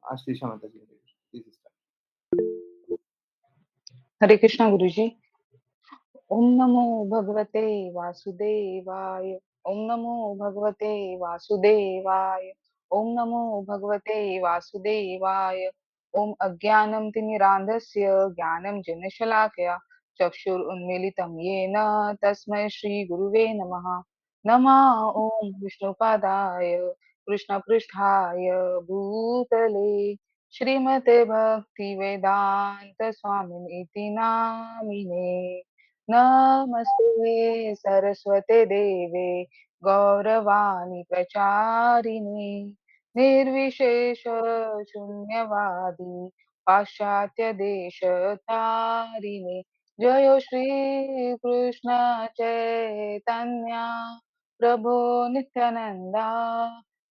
आशीषा माता जी, please start. हरे कृष्णा गुरुजी। ओम नमो भगवते वासुदेवाय। ओम नमो भगवते वासुदेवाय। ओम नमो भगवते वासुदेवाय। ओम अज्ञानं तिमिरान्धस्य ज्ञानं जनशलाकया चक्षुरुन्मीलितं येन तस्मै श्रीगुरुवे नमः। नमः ओम विष्णुपादाय कृष्णपृष्ठाय भूतले श्रीमते भक्ति वेदांत स्वामी इति नामिने। नमस्ते सरस्वते देवे गौरवाणी प्रचारिणे निर्विशेष शून्यवादी पाश्चात्य देश तारिणे। जय श्री कृष्ण चैतन्य प्रभु नित्यानंदा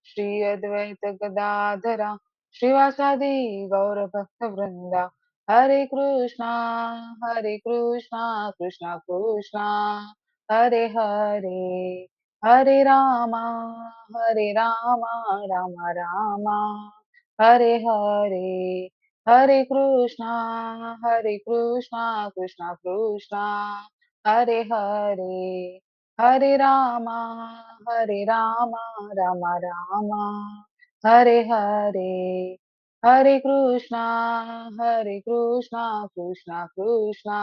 श्री अद्वैत गदाधरा श्रीवासादि गौर भक्त वृंदा। हरे कृष्णा कृष्णा कृष्णा हरे हरे, हरे रामा रामा रामा हरे हरे। हरे कृष्णा कृष्णा कृष्णा हरे हरे, हरे रामा रामा रामा हरे हरे। हरे कृष्णा कृष्णा कृष्णा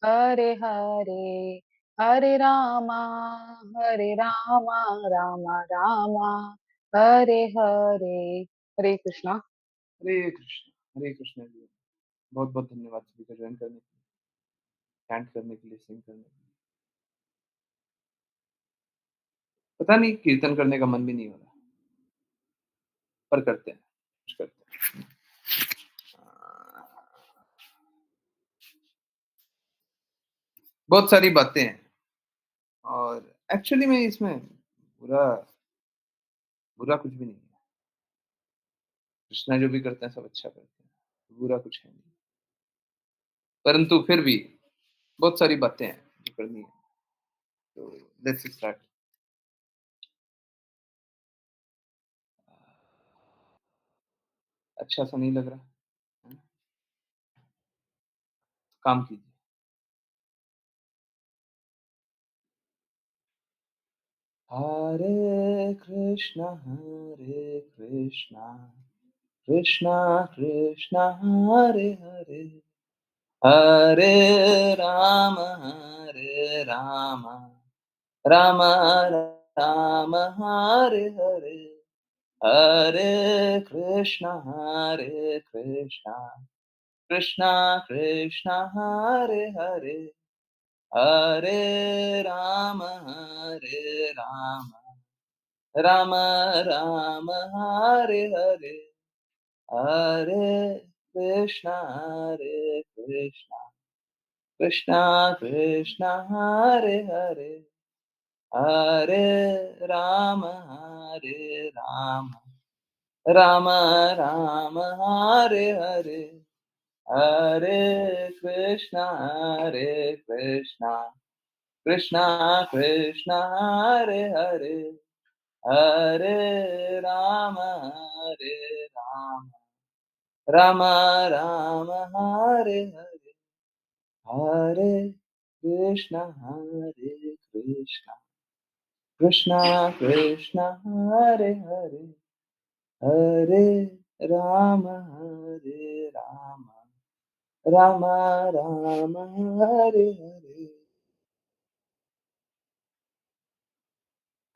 हरे हरे, हरे रामा रामा रामा हरे हरे। हरे कृष्णा। हरे कृष्ण जी। बहुत बहुत धन्यवाद सभी का ज्वाइन करने के लिए, चैंट करने के लिए, सिंग करने के लिए। पता नहीं कीर्तन करने का मन भी नहीं हो रहा, पर करते हैं, कुछ करते हैं। बहुत सारी बातें हैं और एक्चुअली में इसमें बुरा बुरा कुछ भी नहीं है। कृष्णा जो भी करते हैं सब अच्छा करते हैं, बुरा कुछ है नहीं, परंतु फिर भी बहुत सारी बातें हैं जो करनी है। तो लेट्स स्टार्ट। अच्छा सा नहीं लग रहा है? काम कीजिए। हरे कृष्णा कृष्णा कृष्णा हरे हरे, हरे राम राम राम हरे हरे, हरे कृष्णा कृष्णा कृष्णा हरे हरे, हरे राम राम राम हरे हरे, हरे कृष्णा कृष्णा कृष्णा हरे हरे, हरे राम राम राम हरे हरे, हरे कृष्णा कृष्णा कृष्णा हरे हरे, हरे राम राम राम हरे हरे, हरे कृष्णा कृष्णा कृष्णा हरे हरे, हरे राम राम राम हरे हरे।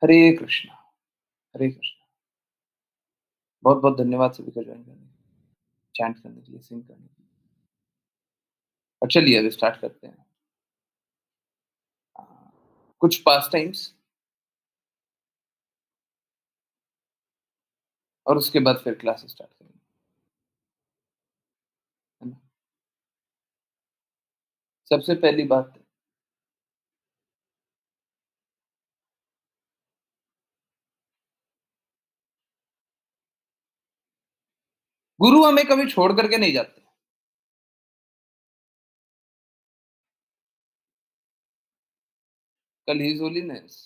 हरे कृष्णा, हरे कृष्णा। बहुत बहुत धन्यवाद सभी का ज्वाइन करने के लिए, चैंट करने के लिए, सिंग करने के लिए। और चलिए अभी स्टार्ट करते हैं कुछ पास टाइम्स, और उसके बाद फिर क्लास स्टार्ट करेंगे, है ना। सबसे पहली बात, गुरु हमें कभी छोड़ करके नहीं जाते। कल हिज होलीनेस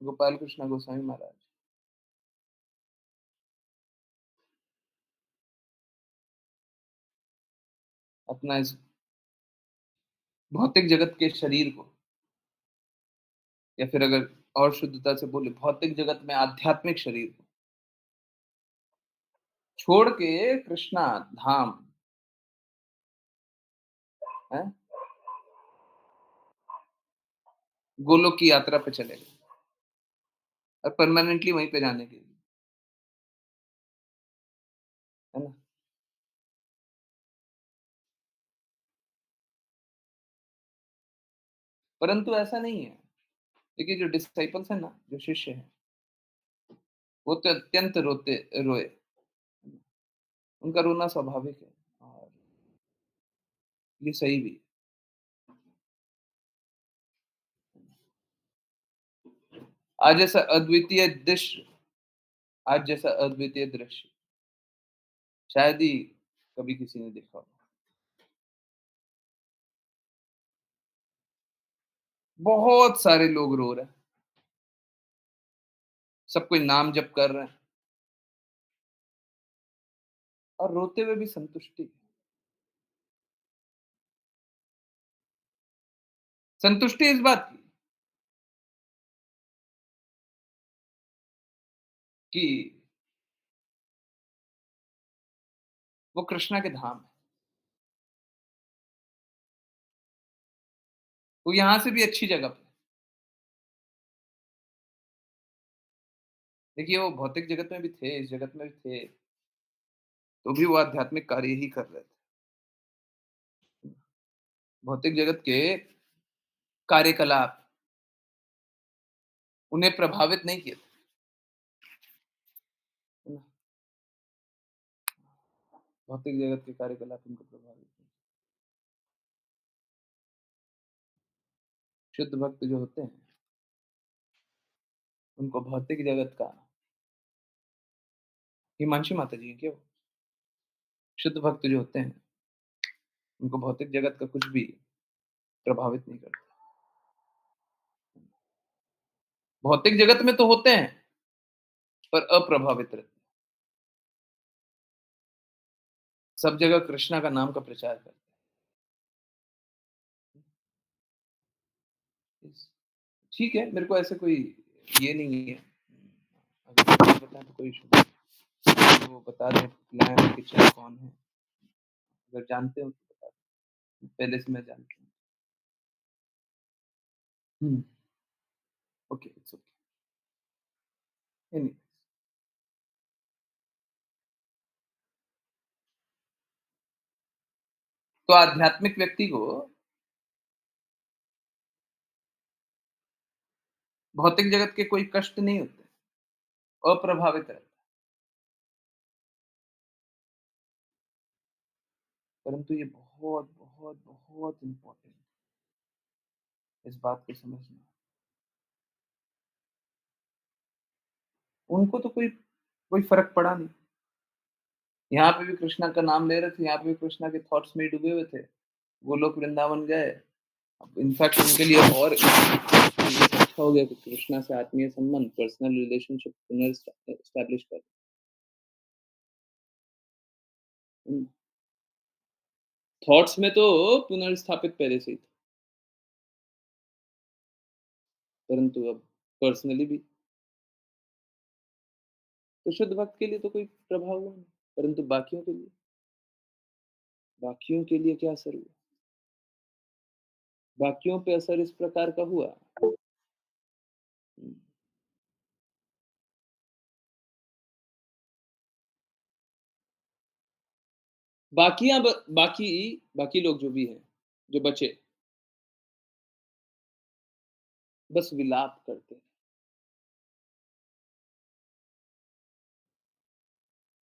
गोपाल कृष्ण गोस्वामी महाराज अपना इस भौतिक जगत के शरीर को, या फिर अगर और शुद्धता से बोले भौतिक जगत में आध्यात्मिक शरीर को छोड़ के कृष्णा धाम है, गोलोक की यात्रा पे चले गए और परमानेंटली वहीं पे जाने के लिए, है ना? परंतु ऐसा नहीं है। देखिए जो डिसिपल्स हैं ना, जो शिष्य हैं, वो तो अत्यंत रोए। उनका रोना स्वाभाविक है और ये सही भी है। आज ऐसा अद्वितीय दृश्य आज जैसा अद्वितीय दृश्य शायद ही कभी किसी ने देखा हो। बहुत सारे लोग रो रहे हैं, सब कोई नाम जप कर रहे हैं और रोते हुए भी संतुष्टि। संतुष्टि इस बात की कि वो कृष्णा के धाम है। वो यहाँ से भी अच्छी जगह पे है। देखिए वो भौतिक जगत में भी थे, इस जगत में भी थे, तो भी वो आध्यात्मिक कार्य ही कर रहे थे। भौतिक जगत के कार्यकलाप उन्हें प्रभावित नहीं किए थे, है ना? भौतिक जगत के कार्यकलाप उनको प्रभावित नहीं। शुद्ध भक्त जो होते हैं, उनको भौतिक जगत का हिमांशी माता जी हैं क्या वो? शुद्ध भक्त जो होते हैं, उनको भौतिक जगत का कुछ भी प्रभावित नहीं करता। भौतिक जगत में तो होते हैं, पर अप्रभावित रहते हैं। सब जगह कृष्णा का नाम का प्रचार करते हैं। ठीक है, मेरे को ऐसे कोई ये नहीं है। अगर आप बताएँ तो कोई इश्यू नहीं। वो बता दें प्लान किचन कौन है? अगर जानते हो तो बता दें। पहले से मैं जानता हूँ। हुँ, ओके, इट्स ओके। एनीवेज़ तो आध्यात्मिक व्यक्ति को भौतिक जगत के कोई कष्ट नहीं होते, अप्रभावित रहता है। परंतु ये बहुत, बहुत, बहुत इम्पोर्टेंट है इस बात को समझना। उनको तो कोई फ़र्क पड़ा नहीं। यहाँ पे भी कृष्णा का नाम ले रहे थे, यहाँ पे भी कृष्णा के थॉट्स में ही डूबे हुए थे। वो लोग वृंदावन गए। अब इनफैक्ट उनके लिए और अच्छा हो गया कि कृष्णा से आत्मीय संबंध, पर्सनल रिलेशनशिप एस्टैब्लिश कर। थॉट्स में तो पुनर्स्थापित पहले से ही था, परंतु अब पर्सनली भी। तो शुद्ध भक्त के लिए तो कोई प्रभाव हुआ नहीं, परंतु बाकियों के लिए क्या असर हुआ? बाकियों पे असर इस प्रकार का हुआ। हुँ, बाकी बाकी लोग जो भी हैं, जो बचे, बस विलाप करते हैं।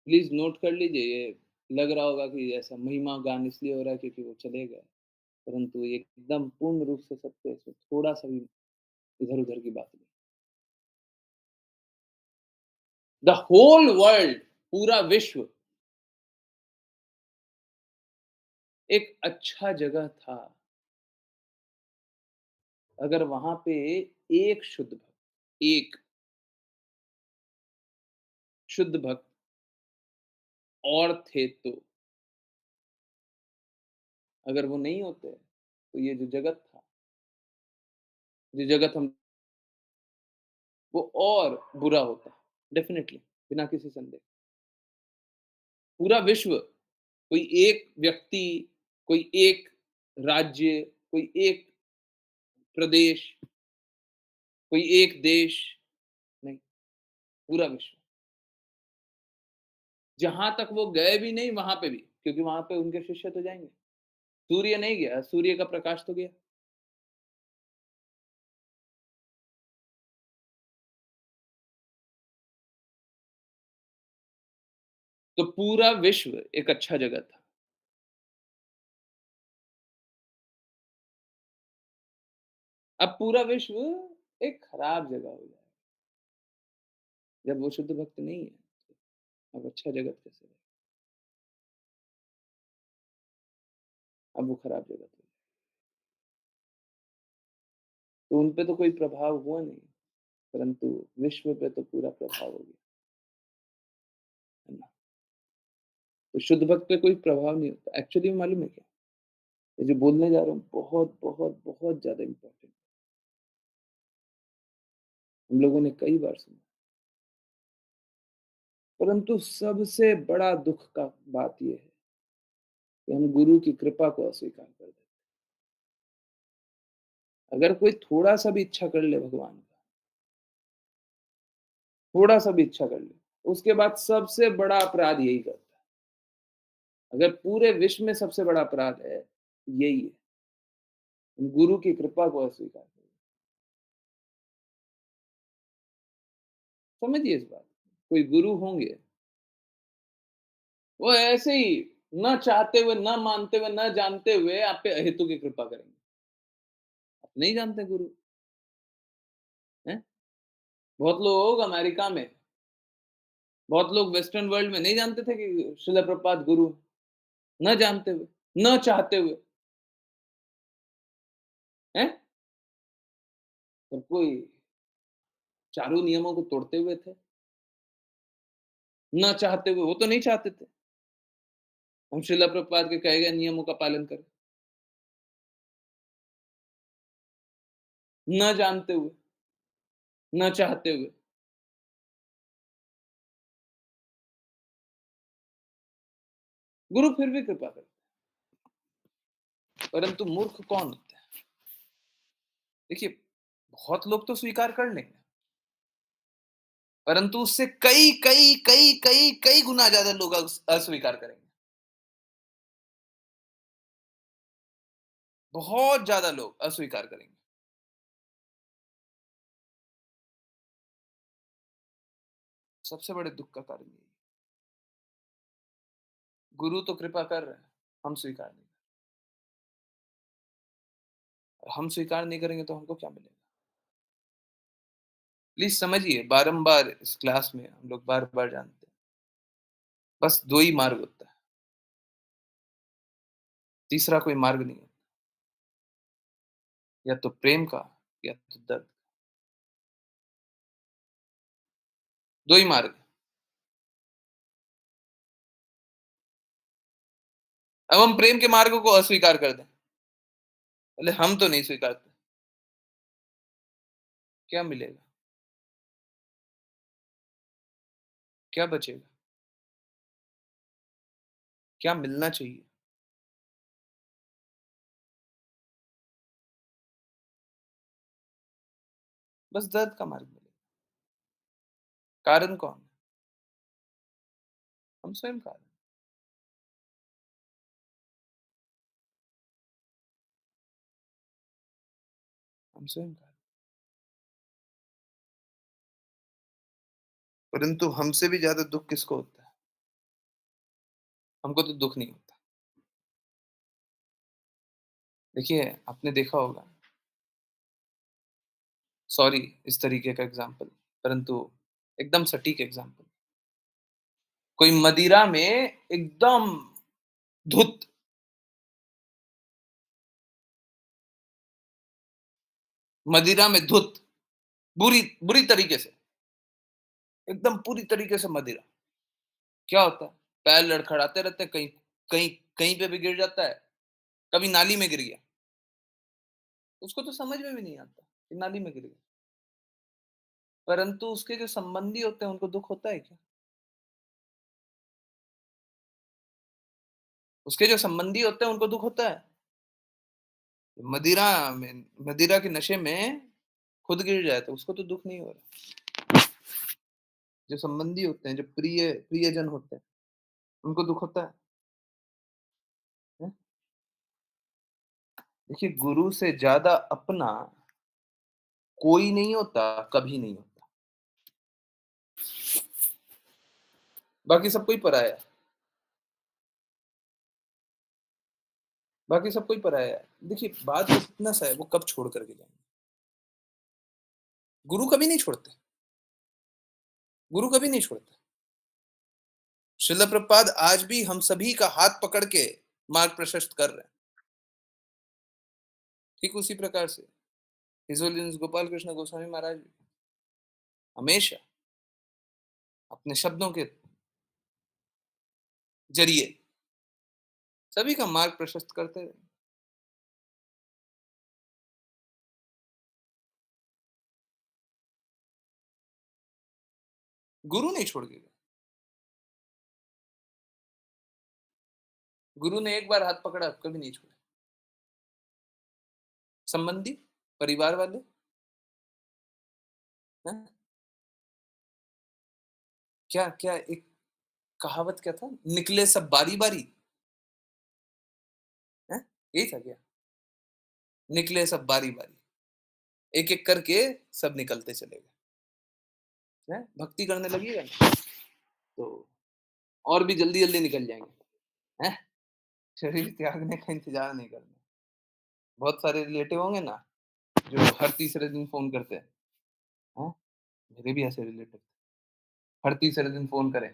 प्लीज़ नोट कर लीजिए, ये लग रहा होगा कि ऐसा महिमा गान इसलिए हो रहा है क्योंकि वो चले गए, परंतु ये एकदम पूर्ण रूप से सत्य है, इसमें थोड़ा-सा भी इधर-उधर की बात नहीं। द होल वर्ल्ड, पूरा विश्व एक अच्छा जगह था, अगर वहाँ पे एक शुद्ध भक्त, एक शुद्ध भक्त और थे तो। अगर वो नहीं होते, तो ये जो जगत था, जो जगत हम वो और बुरा होता, डेफ़िनिटली, बिना किसी संदेह। पूरा विश्व, कोई एक व्यक्ति, कोई एक राज्य, कोई एक प्रदेश, कोई एक देश नहीं, पूरा विश्व। जहाँ तक वो गए भी नहीं, वहाँ पे भी, क्योंकि वहाँ पे उनके शिष्य तो जाएँगे। सूर्य नहीं गया, सूर्य का प्रकाश तो गया। तो पूरा विश्व एक अच्छा जगह था। अब पूरा विश्व एक खराब जगह हो जाएगा, जब वो शुद्ध भक्त नहीं है, अब अच्छा जगत कैसे रहे? अब वो खराब जगत है। तो उन पे तो कोई प्रभाव हुआ नहीं, परंतु विश्व पे तो पूरा प्रभाव हो गया, है ना? तो शुद्ध भक्त पे कोई प्रभाव नहीं होता। एक्चुअली में मालूम है क्या? ये जो बोलने जा रहा हूँ बहुत, बहुत, बहुत ज़्यादा इम्पोर्टेंट, हम लोगों ने कई बार सुना। परंतु सबसे बड़ा दुःख का बात ये है कि हम गुरु की कृपा को अस्वीकार कर देते हैं। अगर कोई थोड़ा-सा भी इच्छा कर ले भगवान का, थोड़ा-सा भी इच्छा कर ले, उसके बाद सबसे बड़ा अपराध यही करता है। अगर पूरे विश्व में सबसे बड़ा अपराध है, यही है। हम गुरु की कृपा को अस्वीकार कर दें। समझिए इस बात को। कोई गुरु होंगे, वो ऐसे ही ना चाहते हुए, ना मानते हुए, ना जानते हुए आप पे अहेतु की कृपा करेंगे। आप नहीं जानते गुरु, हैं? बहुत लोग अमेरिका में, बहुत लोग वेस्टर्न वर्ल्ड में नहीं जानते थे कि शिला प्रभुपाद गुरु हैं। ना जानते हुए, ना चाहते हुए, हैं? और कोई चारों नियमों को तोड़ते हुए थे, ना चाहते हुए, वो तो नहीं चाहते थे। हम शिला प्रभुपाद के कहे गए नियमों का पालन करें, ना जानते हुए, ना चाहते हुए। गुरु फिर भी कृपा करते हैं, परंतु मूर्ख कौन होते हैं? देखिए, बहुत लोग तो स्वीकार कर लेंगे, परंतु उससे कई, कई, कई, कई, कई गुना ज़्यादा लोग अस्वीकार करेंगे। बहुत ज़्यादा लोग अस्वीकार करेंगे। सबसे बड़े दुःख का कारण यही है। गुरु तो कृपा कर रहे हैं, हम स्वीकार नहीं। हम स्वीकार नहीं करेंगे तो हमको क्या मिलेगा? प्लीज़ समझिए, बारंबार इस क्लास में हम लोग बार-बार जानते हैं। बस 2 ही मार्ग होता है, तीसरा कोई मार्ग नहीं होता। या तो प्रेम का या तो दर्द। 2 ही मार्ग हैं। अब हम प्रेम के मार्ग को अस्वीकार कर दें, बोले हम तो नहीं स्वीकारते, क्या मिलेगा? क्या बचेगा? क्या मिलना चाहिए? बस दर्द का मार्ग मिलेगा। कारण कौन है? हम स्वयं कारण हैं। हम स्वयं कारण हैं। परंतु हमसे भी ज़्यादा दुःख किसको होता है? हमको तो दुःख नहीं होता। देखिए, आपने देखा होगा, सॉरी इस तरीके का एग्ज़ाम्पल, परंतु एकदम सटीक एग्ज़ाम्पल। कोई मदिरा में एकदम धुत, मदिरा में धुत, बुरी बुरी तरीके से, एकदम पूरी तरीके से मदिरा। क्या होता है? पैर लड़खड़ाते रहते हैं, कहीं कहीं कहीं पे भी गिर जाता है, कभी नाली में गिर गया, उसको तो समझ में भी नहीं आता कि नाली में गिर गया। परंतु उसके जो संबंधी होते हैं उनको दुःख होता है क्या? उसके जो संबंधी होते हैं उनको दुःख होता है? मदिरा में मदिरा के नशे में खुद गिर जाए तो उसको तो दुःख नहीं हो रहा। जो संबंधी होते हैं, जो प्रियजन होते हैं, उनको दुःख होता है। हैं? देखिए गुरु से ज़्यादा अपना कोई नहीं होता, कभी नहीं होता। बाकी सब कोई पराया है, बाकी सब कोई पराया है। देखिए बात बस इतना सा है, वो कब छोड़ कर के जाएँगे। गुरु कभी नहीं छोड़ते, गुरु कभी नहीं छोड़ते। श्रील प्रभुपाद आज भी हम सभी का हाथ पकड़ के मार्ग प्रशस्त कर रहे हैं। ठीक उसी प्रकार से हिज होलीनेस गोपाल कृष्ण गोस्वामी महाराज भी हमेशा अपने शब्दों के ज़रिए सभी का मार्ग प्रशस्त करते रहे। गुरु नहीं छोड़ के गए। गुरु ने एक बार हाथ पकड़ा, कभी नहीं छोड़ा। संबंधी, परिवार वाले, हैं? क्या क्या एक कहावत क्या था? निकले सब बारी-बारी, हैं? यही था क्या? निकले सब बारी-बारी, एक-एक करके सब निकलते चले गए, हैं? भक्ति करने लगिएगा ना, तो और भी जल्दी-जल्दी निकल जाएँगे, हैं? शरीर त्यागने का इंतज़ार नहीं करना। बहुत सारे रिलेटिव होंगे ना, जो हर तीसरे दिन फ़ोन करते हैं, हैं? मेरे भी ऐसे रिलेटिव हर तीसरे दिन फ़ोन करें।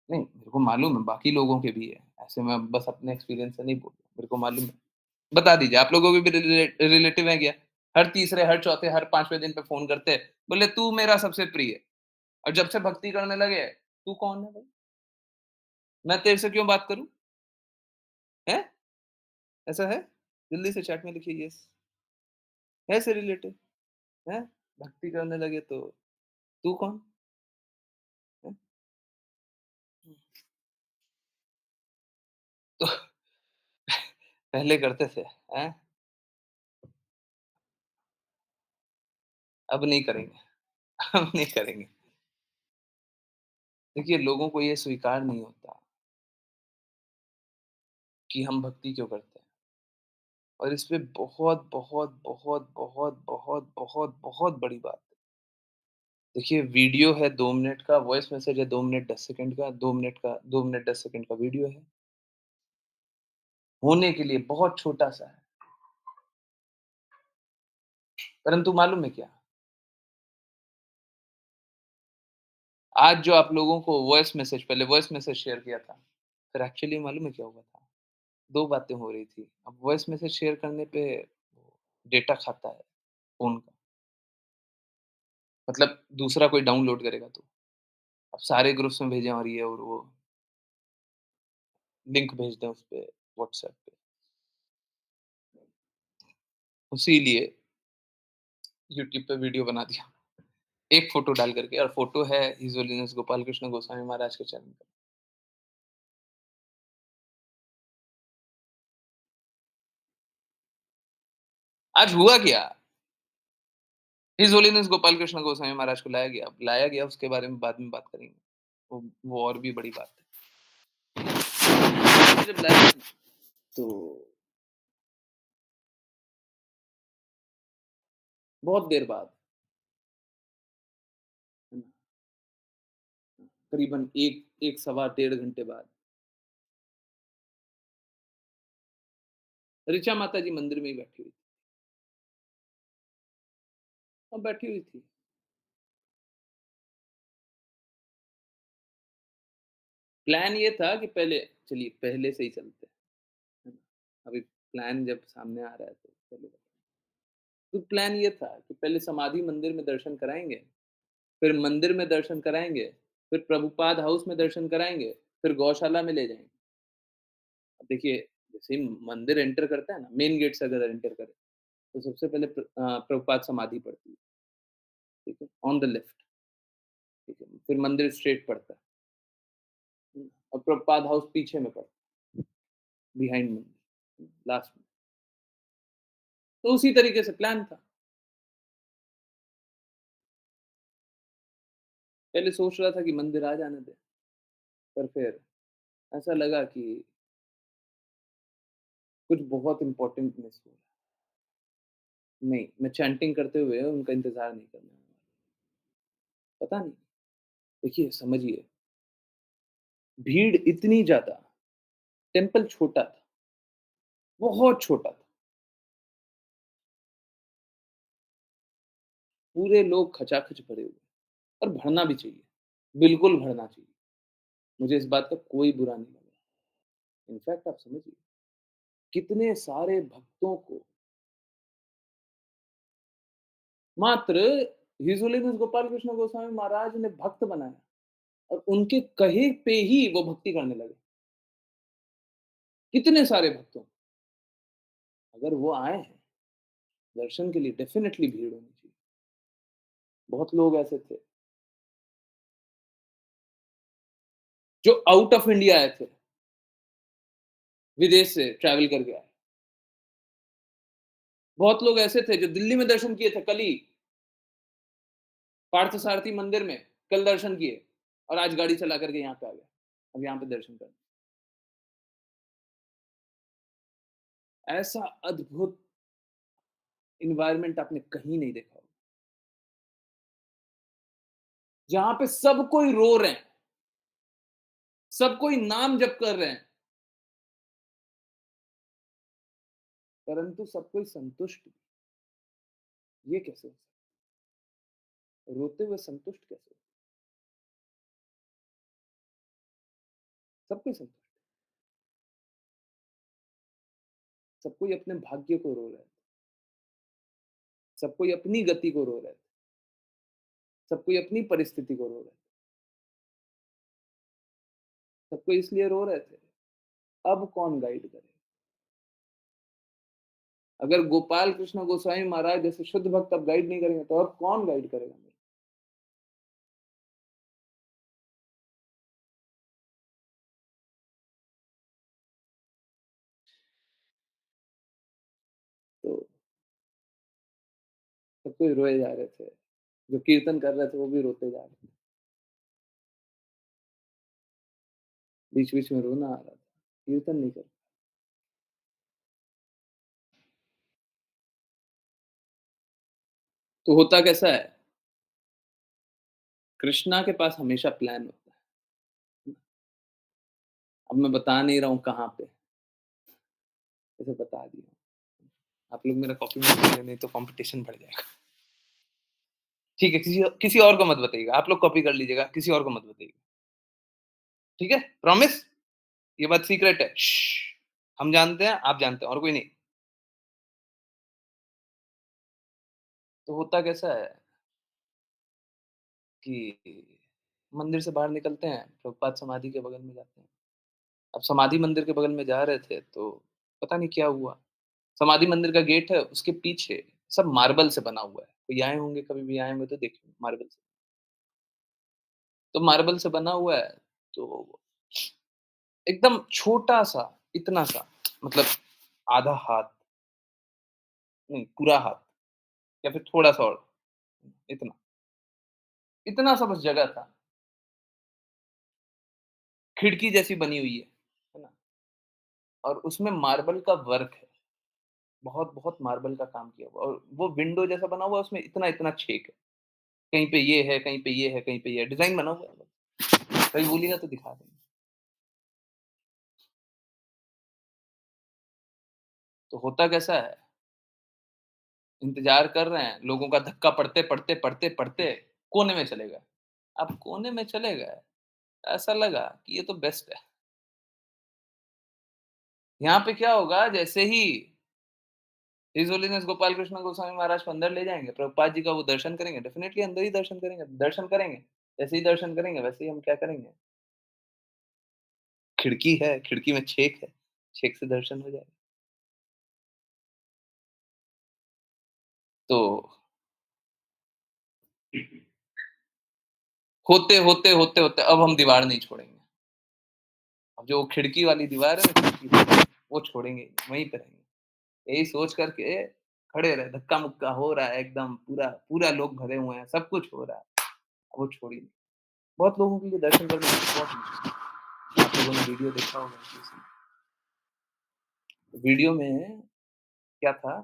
नहीं, मेरे को मालूम है बाकी लोगों के भी है, ऐसे मैं बस अपने एक्सपीरियंस से नहीं बोल रहा, मेरे को मालूम है। बता दीजिए आप लोगों के भी रिलेटिव हैं क्या? हर तीसरे, हर चौथे, हर 5वें दिन पे फ़ोन करते हैं, बोले तू मेरा सबसे प्रिय और जब से भक्ति करने लगे, तू कौन है भाई? मैं तेरे से क्यों बात करूँ? हैं? ऐसा है? जल्दी से चैट में लिखिए यस। है ऐसे रिलेटिव, हैं? भक्ति करने लगे तो तू कौन? हैं? तो पहले करते थे, हैं? अब नहीं करेंगे, अब नहीं करेंगे। देखिए लोगों को ये स्वीकार नहीं होता कि हम भक्ति क्यों करते हैं और इसपे बहुत, बहुत, बहुत, बहुत, बहुत, बहुत, बहुत बड़ी बात है। देखिए वीडियो है 2 मिनट का, वॉइस मैसेज है 2 मिनट 10 सेकंड का, 2 मिनट 10 सेकंड का वीडियो है। होने के लिए बहुत छोटा-सा है, परंतु मालूम है क्या? आज जो आप लोगों को वॉइस मैसेज पहले वॉइस मैसेज शेयर किया था, फिर एक्चुअली मालूम है क्या हुआ था? 2 बातें हो रही थी। अब वॉइस मैसेज शेयर करने पे डेटा खाता है फ़ोन का, मतलब दूसरा कोई डाउनलोड करेगा तो। अब सारे ग्रुप्स में भेजें और ये और वो लिंक भेज दें उसपे व्हाट्सएप पे। इसीलिए यूट्यूब पे वीडियो बना दिया। एक फ़ोटो डाल कर के और फ़ोटो है हिज़ होलीनेस गोपाल कृष्ण गोस्वामी महाराज के चरण का। आज हुआ क्या? हिज़ होलीनेस गोपाल कृष्ण गोस्वामी महाराज को लाया गया। अब लाया गया उसके बारे में बाद में बात करेंगे। वो और भी बड़ी बात है। जब लाया गया तो बहुत देर बाद है ना, करीबन 1 सवा डेढ़ घंटे बाद ऋचा माता जी मंदिर में ही बैठी हुई थी। बैठी हुई थी। प्लान ये था कि पहले चलिए पहले से ही चलते हैं, है ना? अभी प्लान जब सामने आ रहा है तो पहले तो प्लान ये था कि पहले समाधि मंदिर में दर्शन कराएँगे, फिर मंदिर में दर्शन कराएँगे, फिर प्रभुपाद हाउस में दर्शन कराएँगे, फिर गौशाला में ले जाएँगे। अब देखिए जैसे ही मंदिर एंटर करता है ना, मेन गेट से अगर एंटर करे, तो सबसे पहले प्रभुपाद समाधि पड़ती है, ठीक है? ऑन द लेफ्ट, ठीक है? फिर मंदिर स्ट्रेट पड़ता है, और प्रभुपाद हाउस पीछे में पड़ता है, बिहाइंड मंदिर, लास्ट में। तो उसी तरीके से प्लान था। पहले सोच रहा था कि मंदिर आ जाने दें, पर फिर ऐसा लगा कि कुछ बहुत इम्पोर्टेंट मिस हो रहा है। नहीं, मैं चैंटिंग करते हुए उनका इंतज़ार नहीं करने वाला। पता नहीं, देखिए समझिए, भीड़ इतनी ज़्यादा, टेम्पल छोटा था, बहुत छोटा था। पूरे लोग खचाखच भरे हुए, और भरना भी चाहिए, बिल्कुल भरना चाहिए। मुझे इस बात का कोई बुरा नहीं लगा। इनफैक्ट आप समझिए, कितने सारे भक्तों को मात्र हिज होलीनेस गोपाल कृष्ण गोस्वामी महाराज ने भक्त बनाया, और उनके कहे पे ही वो भक्ति करने लगे। कितने सारे भक्तों, अगर वो आए हैं दर्शन के लिए, डेफिनेटली भीड़ होनी चाहिए। बहुत लोग ऐसे थे जो आउट ऑफ इंडिया आए थे, विदेश से ट्रैवल करके आए। बहुत लोग ऐसे थे जो दिल्ली में दर्शन किए थे कल ही, पार्थ सारथी मंदिर में कल दर्शन किए, और आज गाड़ी चला करके यहाँ पे आ गए, अब यहाँ पे दर्शन करने। ऐसा अद्भुत एनवायरनमेंट आपने कहीं नहीं देखा होगा, जहाँ पे सब कोई रो रहे हैं, सब कोई नाम जप कर रहे हैं, परंतु सब कोई संतुष्ट भी। ये कैसे हो सकता है? रोते हुए संतुष्ट कैसे हो? सब कोई संतुष्ट, सब कोई अपने भाग्य को रो रहा है, सब कोई अपनी गति को रो रहा है, सब कोई अपनी परिस्थिति को रो रहा है, सब कोई इसलिए रो रहे थे, अब कौन गाइड करे? अगर गोपाल कृष्ण गोस्वामी महाराज जैसे शुद्ध भक्त अब गाइड नहीं करेंगे, तो अब कौन गाइड करेगा मेरे? तो सब कोई रोए जा रहे थे, जो कीर्तन कर रहे थे वो भी रोते जा रहे थे, बीच बीच में रोना आ रहा था, कीर्तन नहीं कर। तो होता कैसा है, कृष्णा के पास हमेशा प्लान होता है। अब मैं बता नहीं रहा हूँ कहाँ पे, इसे बता दिया। आप लोग मेरा कॉपी मत कीजिए, नहीं तो कंपटीशन बढ़ जाएगा। ठीक है, किसी किसी और को मत बताइएगा, आप लोग कॉपी कर लीजिएगा, किसी और को मत बताइएगा। ठीक है, प्रॉमिस? ये बात सीक्रेट है। हम जानते हैं, आप जानते हैं, और कोई नहीं। तो होता कैसा है कि मंदिर से बाहर निकलते हैं, प्रभुपाद समाधि के बगल में जाते हैं। अब समाधि मंदिर के बगल में जा रहे थे, तो पता नहीं क्या हुआ, समाधि मंदिर का गेट है, उसके पीछे सब मार्बल से बना हुआ है। कोई आए होंगे, कभी भी आए होंगे तो देखिए, मार्बल से। तो मार्बल से बना हुआ है, तो एकदम छोटा-सा, इतना सा, मतलब आधा हाथ, नहीं पूरा हाथ, या फिर थोड़ा-सा और, इतना, इतना सा बस जगह था। खिड़की जैसी बनी हुई है ना? और उसमें मार्बल का वर्क है, बहुत-बहुत मार्बल का काम किया हुआ, और वो विंडो जैसा बना हुआ है, उसमें इतना-इतना छेद है। कहीं पे ये है, कहीं पे ये है, कहीं पे ये है, डिज़ाइन बना हुआ है। कभी बोलिएगा तो दिखा देंगे। तो होता कैसा है, इंतज़ार कर रहे हैं, लोगों का धक्का पड़ते, पड़ते, पड़ते, पड़ते कोने में चले गए। अब कोने में चले गए, ऐसा लगा कि ये तो बेस्ट है। यहाँ पे क्या होगा, जैसे ही हिज होलीनेस गोपाल कृष्ण गोस्वामी महाराज को अंदर ले जाएँगे, प्रभुपाद जी का वो दर्शन करेंगे, डेफ़िनिटली अंदर ही दर्शन करेंगे, दर्शन करेंगे। जैसे ही दर्शन करेंगे, वैसे ही हम क्या करेंगे, खिड़की है, खिड़की में छेद है, छेक से दर्शन हो जाएगा। तो होते, होते, होते, होते अब हम दीवार नहीं छोड़ेंगे। अब जो खिड़की वाली दीवार है ना खिड़की, वो छोड़ेंगे, वहीं पे रहेंगे। यही सोच कर के खड़े रहे, धक्का-मुक्का हो रहा है एकदम पूरा पूरा लोग भरे हुए हैं, सब कुछ हो रहा है, वो छोड़ ही नहीं। बहुत लोगों के लिए दर्शन करना बहुत मुश्किल है। आप लोगों ने वीडियो देखा होगा किसी वीडियो में क्या था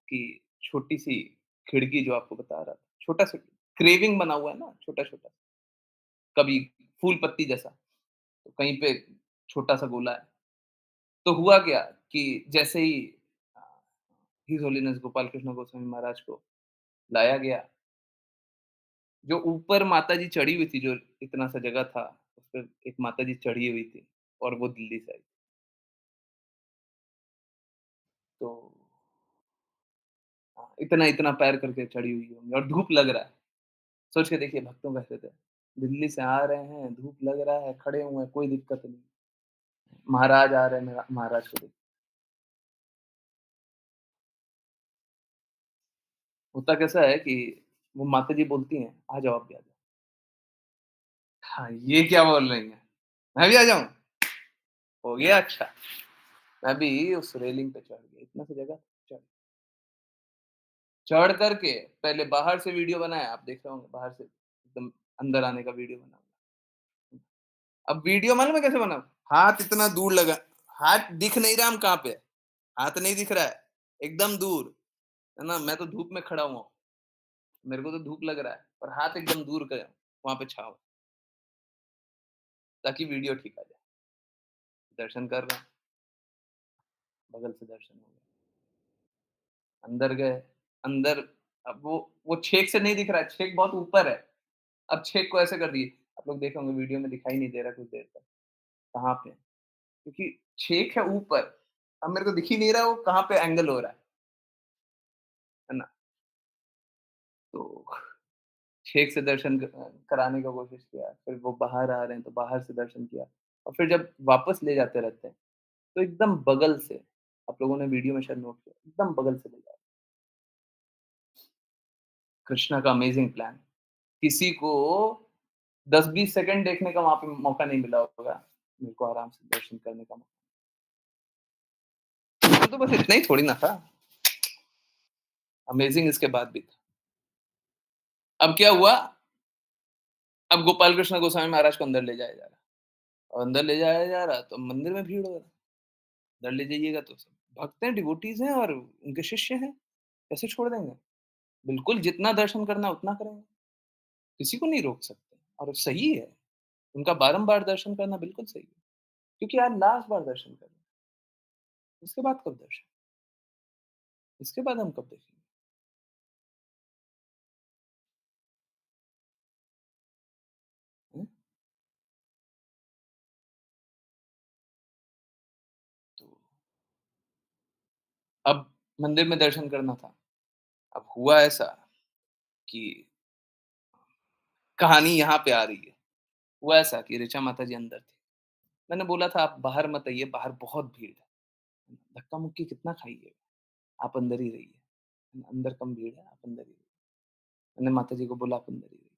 कि छोटी-सी खिड़की जो आपको बता रहा था, छोटा-सा क्रेविंग बना हुआ है ना छोटा-छोटा, कभी फूल पत्ती जैसा, तो कहीं पे छोटा-सा गोला है। तो हुआ क्या कि जैसे ही अ, हिज़ होलीनेस गोपाल कृष्ण गोस्वामी महाराज को लाया गया, जो ऊपर माताजी चढ़ी हुई थी, जो इतना सा जगह था, उस पे एक माताजी चढ़ी हुई थी और वो दिल्ली से आई। तो इतना-इतना पैर करके चढ़ी हुई होंगी और धूप लग रहा है। सोच के देखिए भक्तों कैसे थे। दिल्ली से आ रहे हैं, धूप लग रहा है, खड़े हुए हैं, कोई दिक्कत नहीं। महाराज आ रहे हैं, महाराज को देख होता कैसा है कि वो माताजी बोलती हैं, "आ जाओ, आप भी आ जाओ।" हाँ, ये क्या बोल रही हैं? मैं भी आ जाऊँ? हो गया अच्छा। मैं भी उस रेलिंग पे चढ़ गया, इतना सा जगह चढ़ चढ़ कर के पहले बाहर से वीडियो बनाया, आप देख रहे होंगे बाहर से एकदम अंदर आने का वीडियो बना। अब वीडियो मालूम है कैसे बनाऊँ? हाथ इतना दूर लगा हाथ दिख नहीं रहा हम कहाँ पे, हाथ नहीं दिख रहा है, एकदम दूर, है ना? मैं तो धूप में खड़ा हुआ हूँ, मेरे को तो धूप लग रहा है, पर हाथ एकदम दूर का वहाँ पे छाँव, ताकि वीडियो ठीक आ जाए। दर्शन कर रहे हैं, बगल से दर्शन हो गया। अंदर गए, अंदर अब वो छेक से नहीं दिख रहा है, छेक बहुत ऊपर है। अब छेक को ऐसे कर दिए, आप लोग देखे होंगे वीडियो में दिखाई नहीं दे रहा कुछ देर तक, कहाँ पे? क्योंकि छेक है ऊपर, अब मेरे को दिख ही नहीं रहा वो कहाँ पे एंगल हो रहा है ना? तो छेक से दर्शन कराने का कोशिश किया, फिर वो बाहर आ रहे हैं तो बाहर से दर्शन किया और फिर जब वापस ले जाते रहते हैं, तो एकदम बगल से, आप लोगों ने वीडियो में शायद नोट किया, एकदम बगल से ले जाते हैं। कृष्णा का अमेजिंग प्लान। किसी को 10-20 सेकंड देखने का वहाँ पे मौका नहीं मिला होगा, मेरे को आराम से दर्शन करने का मौका। तो बस इतना ही थोड़ी ना था, अमेजिंग इसके बाद भी था। अब क्या हुआ, अब गोपाल कृष्ण गोस्वामी महाराज को अंदर ले जाया जा रहा है और अंदर ले जाया जा रहा है तो मंदिर में भीड़ हो रहा है। अंदर ले जाइएगा तो सब भक्त हैं, डिवोटीज़ हैं और उनके शिष्य हैं, कैसे छोड़ देंगे? बिल्कुल जितना दर्शन करना है उतना करेंगे, किसी को नहीं रोक सकते और सही है, उनका बारंबार दर्शन करना बिल्कुल सही है, क्योंकि आज लास्ट बार दर्शन कर रहे हैं, इसके बाद कब दर्शन? इसके बाद हम कब देखेंगे? हैं? तो अब मंदिर में दर्शन करना था, अब हुआ ऐसा कि कहानी यहाँ पे आ रही है, हुआ ऐसा कि ऋचा माता जी अंदर थी, मैंने बोला था आप बाहर मत आइए, बाहर बहुत भीड़ है, धक्का-मुक्की कितना खाइएगा, आप अंदर ही रहिए, अंदर कम भीड़ है, आप अंदर ही रहिए। मैंने माताजी को बोला आप अंदर ही रहिए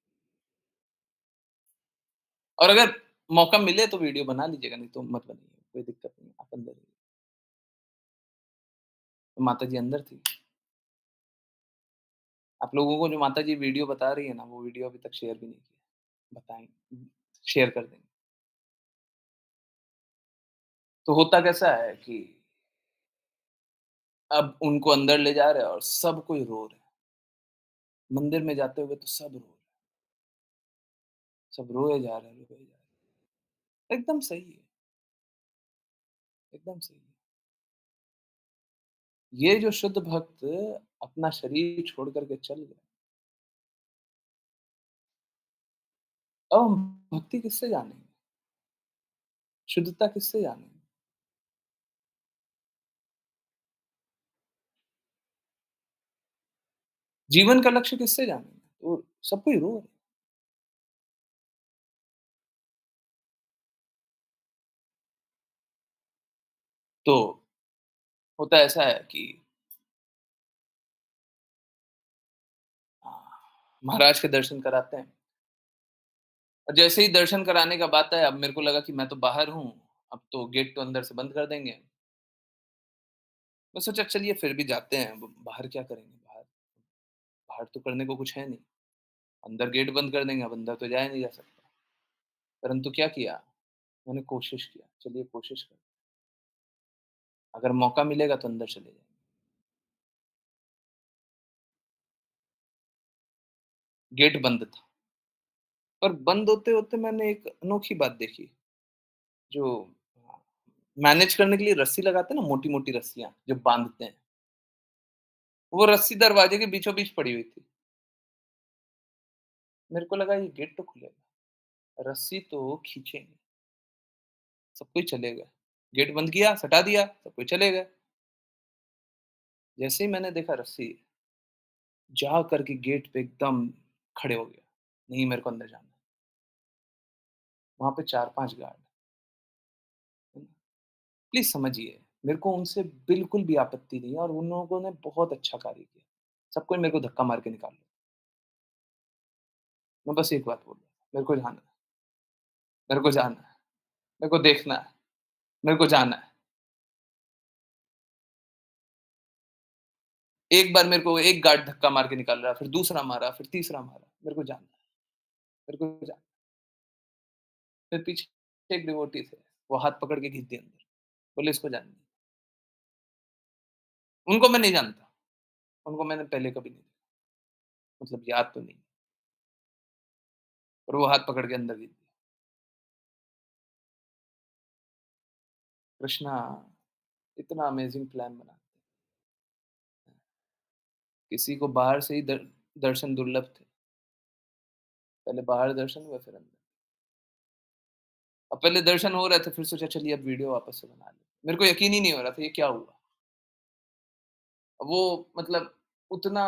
और अगर मौका मिले तो वीडियो बना लीजिएगा, नहीं तो मत बनाइए, कोई दिक्कत नहीं है, आप अंदर रहिए। तो माताजी अंदर थी। आप लोगों को जो माताजी वीडियो बता रही है ना, वो वीडियो अभी तक शेयर भी नहीं की है, बताएँगे, शेयर कर देंगे। तो होता कैसा है कि अब उनको अंदर ले जा रहे हैं और सब कोई रो रहे हैं। मंदिर में जाते हुए तो सब रो रहे हैं, सब रोए जा रहे हैं, रोए जा रहे हैं। एकदम सही है, एकदम सही है। ये जो शुद्ध भक्त अपना शरीर छोड़ कर के चल गए, अब हम भक्ति किससे जानेंगे? शुद्धता किससे जानेंगे? जीवन का लक्ष्य किससे जानेंगे? तो सब कोई रो रहे हैं। तो होता ऐसा है कि अ, महाराज के दर्शन कराते हैं और जैसे ही दर्शन कराने का बात आया, अब मेरे को लगा कि मैं तो बाहर हूँ, अब तो गेट तो अंदर से बंद कर देंगे। मैं सोचा चलिए फिर भी जाते हैं, ब बाहर क्या करेंगे? बाहर बाहर तो करने को कुछ है नहीं। अंदर गेट बंद कर देंगे, अब अंदर तो जाया नहीं जा सकता। परंतु क्या किया, मैंने कोशिश किया, चलिए कोशिश करते हैं, अगर मौका मिलेगा तो अंदर चले जाएँगे। गेट बंद था, पर बंद होते-होते मैंने एक अनोखी बात देखी, जो मैनेज करने के लिए रस्सी लगाते हैं ना, मोटी-मोटी रस्सियाँ, जो बाँधते हैं, वो रस्सी दरवाजे के बीचों-बीच पड़ी हुई थी। मेरे को लगा ये गेट तो खुलेगा, रस्सी तो खींचेंगे, सब कोई चले गए। गेट बंद किया, सटा दिया, सब कोई चले गए। जैसे ही मैंने देखा रस्सी, जा कर के गेट पे एकदम खड़े हो गया, नहीं मेरे को अंदर जाना है। वहाँ पे 4-5 गार्ड, है ना? प्लीज़ समझिए, मेरे को उनसे बिल्कुल भी आपत्ति नहीं है और उन लोगों ने बहुत अच्छा कार्य किया। सब कोई मेरे को धक्का मार के निकाल लो। मैं बस एक बात बोल रहा हूँ, मेरे को जाना है, मेरे को जाना है, मेरे को देखना है, मेरे को जाना है। एक बार मेरे को एक गार्ड धक्का मार के निकाल रहा, फिर दूसरा मारा, फिर तीसरा मारा। मेरे को जाना है, मेरे को जाना है। फिर पीछे एक डिवोटी थे, वो हाथ पकड़ के खींच दिए अंदर। बोले इसको जाने दो। उनको मैं नहीं जानता, उनको मैंने पहले कभी नहीं देखा, मतलब याद तो नहीं, पर वो हाथ पकड़ के अंदर खींच दिया। कृष्णा इतना अमेज़िंग प्लान बनाते हैं। किसी को बाहर से ही दर्शन दुर्लभ थे। पहले बाहर दर्शन हुए फिर अंदर। अब पहले दर्शन हो रहे थे, फिर सोचा चलिए अब वीडियो वापस से बना लें। मेरे को यकीन ही नहीं हो रहा था ये क्या हुआ? वो मतलब उतना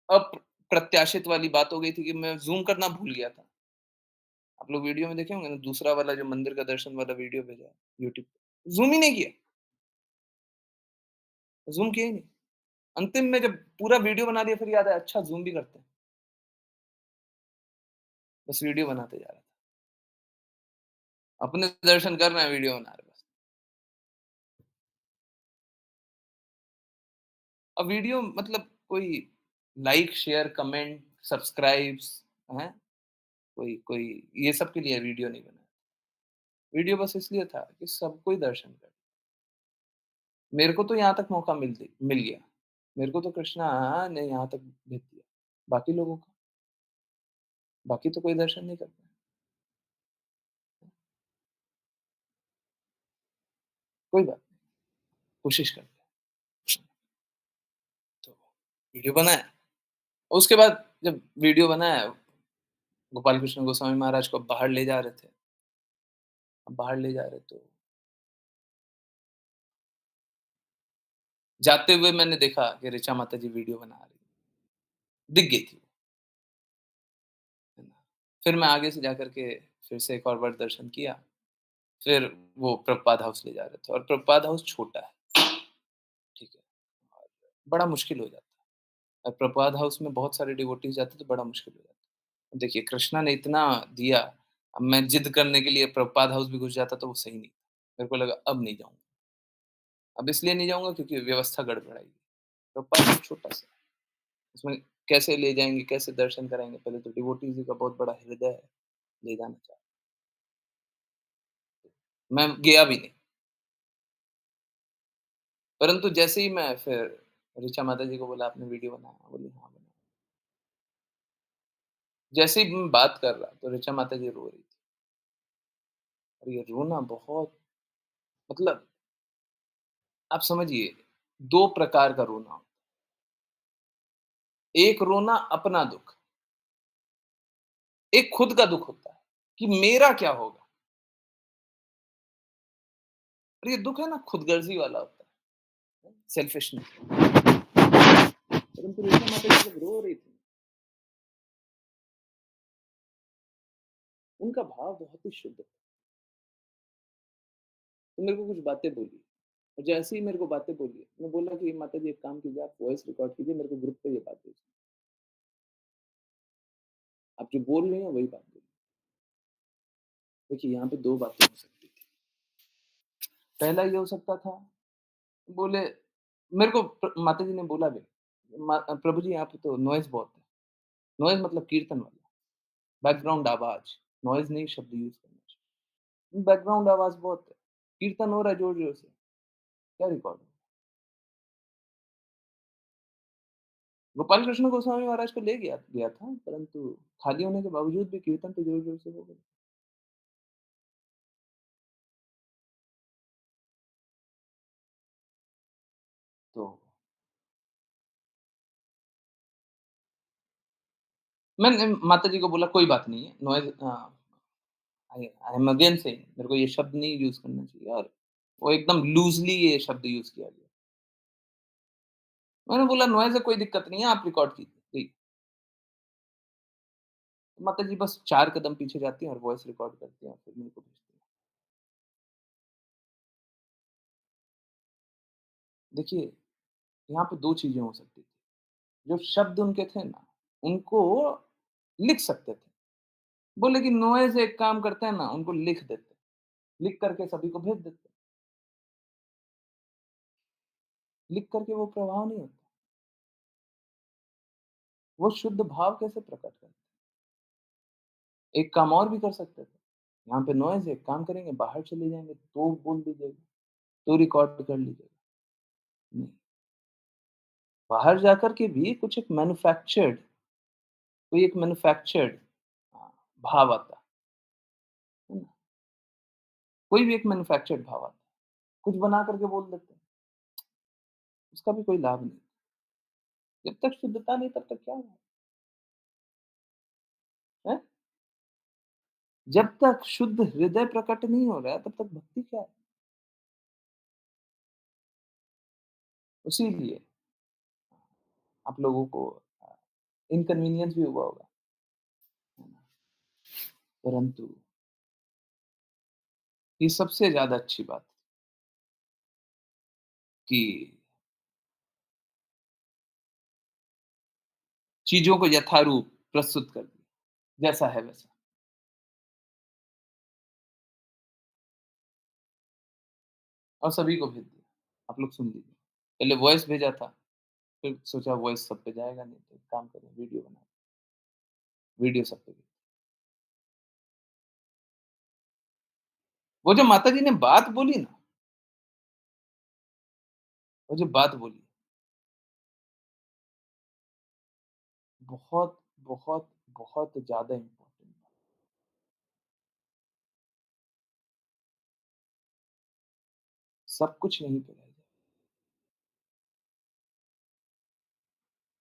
अप्रत्याशित वाली बात हो गई थी कि मैं ज़ूम करना भूल गया था। आप लोग वीडियो में देखे होंगे ना, दूसरा वाला जो मंदिर का दर्शन वाला वीडियो भेजा है यूट्यूब पे। ज़ूम ही नहीं किया, ज़ूम किया ही नहीं। अंतिम में जब पूरा वीडियो बना लिया फिर याद आया अच्छा ज़ूम भी करते हैं। बस वीडियो बनाते जा रहा था। अपने दर्शन कर रहे हैं, वीडियो बना रहे हैं बस। अब वीडियो मतलब कोई लाइक, शेयर, कमेंट, सब्सक्राइब्स हैं? कोई कोई ये सब के लिए वीडियो नहीं बनाया। वीडियो बस इसलिए था कि सबको ही दर्शन करे। मेरे को तो यहाँ तक मौका मिल गया। मेरे को तो कृष्णा ने यहाँ तक भेज दिया। बाकी लोगों को बाकी तो कोई दर्शन नहीं करता है। कोई बात नहीं, कोशिश करते हैं। तो वीडियो बनाया। उसके बाद जब वीडियो बनाया, गोपाल कृष्ण गोस्वामी महाराज को बाहर ले जा रहे थे। अब बाहर ले जा रहे तो जाते हुए मैंने देखा कि ऋचा माता जी वीडियो बना रही, दिख गई थी वो, है ना? फिर मैं आगे से जाकर के फिर से एक और बार दर्शन किया। फिर वो प्रभुपाद हाउस ले जा रहे थे और प्रभुपाद हाउस छोटा है, ठीक है? और बड़ा मुश्किल हो जाता है। और प्रभुपाद हाउस में बहुत सारे डिवोटीज़ जाते हैं तो बड़ा मुश्किल हो जाता है। देखिए कृष्णा ने इतना दिया, अब मैं ज़िद करने के लिए प्रभुपाद हाउस भी घुस जाता तो वो सही नहीं। मेरे को लगा अब नहीं जाऊँगा। अब इसलिए नहीं जाऊँगा क्योंकि व्यवस्था गड़बड़ाएगी। प्रभुपाद हाउस छोटा-सा है, उसमें कैसे ले जाएँगे, कैसे दर्शन कराएँगे? पहले तो डिवोटीज़ का बहुत बड़ा हृदय है, ले जाना चाहिए। मैं गया भी नहीं, परंतु जैसे ही मैं फिर ऋचा माता जी को बोला आपने वीडियो बनाया? बोली हाँ बनाया। जैसे ही मैं बात कर रहा तो ऋचा माता जी रो रही थी और ये रोना बहुत मतलब आप समझिए 2 प्रकार का रोना। एक रोना अपना दुःख, एक खुद का दुःख होता है कि मेरा क्या होगा? और ये दुःख है ना खुदगर्ज़ी वाला होता है, सेल्फिशनेस। परंतु ऋचा माता जी जब रो रही थी, उनका भाव बहुत ही शुद्ध था। तो मेरे को कुछ बातें बोली। और जैसे ही मेरे को बातें बोली, मैं बोला कि माता जी एक काम कीजिए, आप वॉइस रिकॉर्ड कीजिए, मेरे को ग्रुप पे ये बात भेजिए। आप जो बोल रही हैं वही बात बोलिए। देखिए यहाँ पे 2 बातें हो सकती थी। पहला ये हो सकता था, बोले मेरे को माता जी ने बोला भी, प्रभु जी यहाँ पे तो नॉइज़ बहुत है। नॉइज़ मतलब कीर्तन वाला, बैकग्राउंड आवाज़, नॉइज़ नहीं शब्द यूज़ करना चाहिए। बैकग्राउंड आवाज़ बहुत है, कीर्तन हो रहा है ज़ोर-ज़ोर से, क्या रिकॉर्ड होगा? गोपाल कृष्ण गोस्वामी महाराज को ले गया गया था, परंतु खाली होने के बावजूद भी कीर्तन तो ज़ोर-ज़ोर से हो गया। तो मैंने माता जी को बोला कोई बात नहीं है, noise I am again saying मेरे को ये शब्द नहीं यूज़ करना चाहिए और वो एकदम लूज़ली ये शब्द यूज़ किया गया। मैंने बोला नॉइज़ है कोई दिक्कत नहीं है, आप रिकॉर्ड कीजिए। माता जी बस 4 कदम पीछे जाती हैं और वॉइस रिकॉर्ड करती हैं और फिर मेरे को भेजती हैं। देखिए, यहाँ पे 2 चीज़ें हो सकती थी। जो शब्द उनके थे ना, उनको लिख सकते थे। बोले कि नॉइज़ एक काम करते हैं ना, उनको लिख देते। लिख करके सभी को भेज देते। लिख करके वो प्रभाव नहीं होता। वो शुद्ध भाव कैसे प्रकट करते? एक काम और भी कर सकते थे। यहाँ पे नॉइज़ है, एक काम करेंगे बाहर चले जाएँगे, तो बोल दीजिएगा, तो रिकॉर्ड कर लीजिएगा। नहीं, बाहर जाकर के भी कुछ एक मैन्युफैक्चर्ड कोई एक मैन्युफैक्चर्ड अ, भाव आता है ना? कोई भी एक मैन्युफैक्चर्ड भाव आता है। कुछ बना करके बोल देते हैं, उसका भी कोई लाभ नहीं। जब तक शुद्धता नहीं तब तक क्या है? हैं? जब तक शुद्ध हृदय प्रकट नहीं हो रहा है, तब तक भक्ति क्या है? इसीलिए आप लोगों को इनकन्वीनियंस भी हुआ होगा, है ना? परंतु ये सबसे ज़्यादा अच्छी बात कि चीज़ों को यथारूप प्रस्तुत कर दिया, जैसा है वैसा। और सभी को भेज दिया। आप लोग सुन लीजिए। पहले वॉइस भेजा था, फिर सोचा वॉइस सब पे जाएगा नहीं, तो एक काम करें वीडियो बना वीडियो सब पे भेज वो जो माताजी ने बात बोली ना, वो जो बात बोली, बहुत, बहुत, बहुत ज़्यादा इम्पोर्टेंट सब कुछ यहीं पे रह जाए,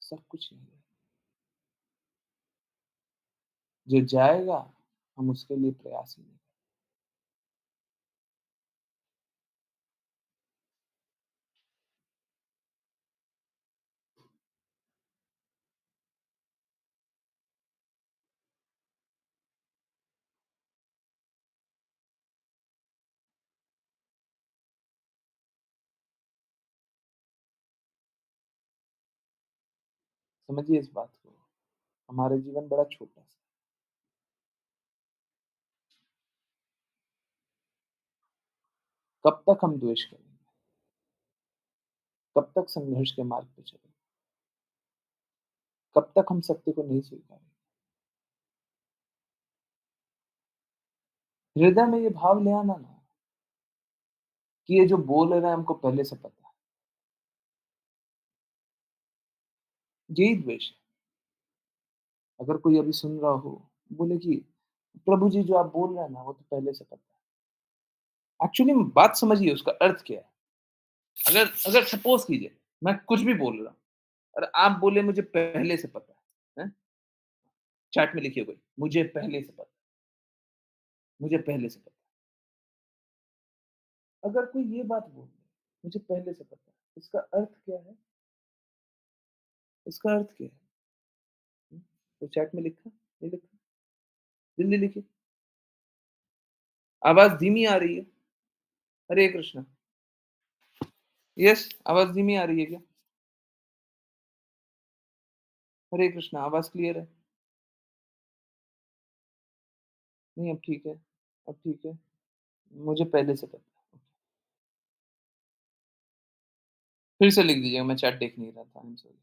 सब कुछ यहीं रह जो जाएगा, हम उसके लिए प्रयास ही नहीं करें। समझिए इस बात को, हमारा जीवन बड़ा छोटा-सा है। कब तक हम द्वेष करेंगे? कब तक संघर्ष के मार्ग पे चलेंगे? कब तक हम सत्य को नहीं स्वीकारेंगे? हृदय में ये भाव ले आना ना कि ये जो बोल रहे हैं हमको पहले से पता है, यही द्वेष है। अगर कोई अभी सुन रहा हो, बोले कि प्रभु जी जो आप बोल रहे हैं ना, वो तो पहले से पता है। एक्चुअली में बात समझिए उसका अर्थ क्या है? अगर अगर सपोज़ कीजिए, मैं कुछ भी बोल रहा हूँ और आप बोले मुझे पहले से पता है, हैं? चैट में लिखिए कोई, मुझे पहले से पता है, मुझे पहले से पता है। अगर कोई ये बात बोल दे, मुझे पहले से पता है, इसका अर्थ क्या है? इसका अर्थ क्या है? हुँ? तो चैट में लिखा? नहीं लिखा? जल्दी लिखिए। आवाज़ धीमी आ रही है। हरे कृष्णा। यस, आवाज़ धीमी आ रही है क्या? हरे कृष्णा, आवाज़ क्लियर है? नहीं, अब ठीक है, अब ठीक है। मुझे पहले से पता है। फिर से लिख दीजिएगा, मैं चैट देख नहीं रहा था, आई एम सॉरी।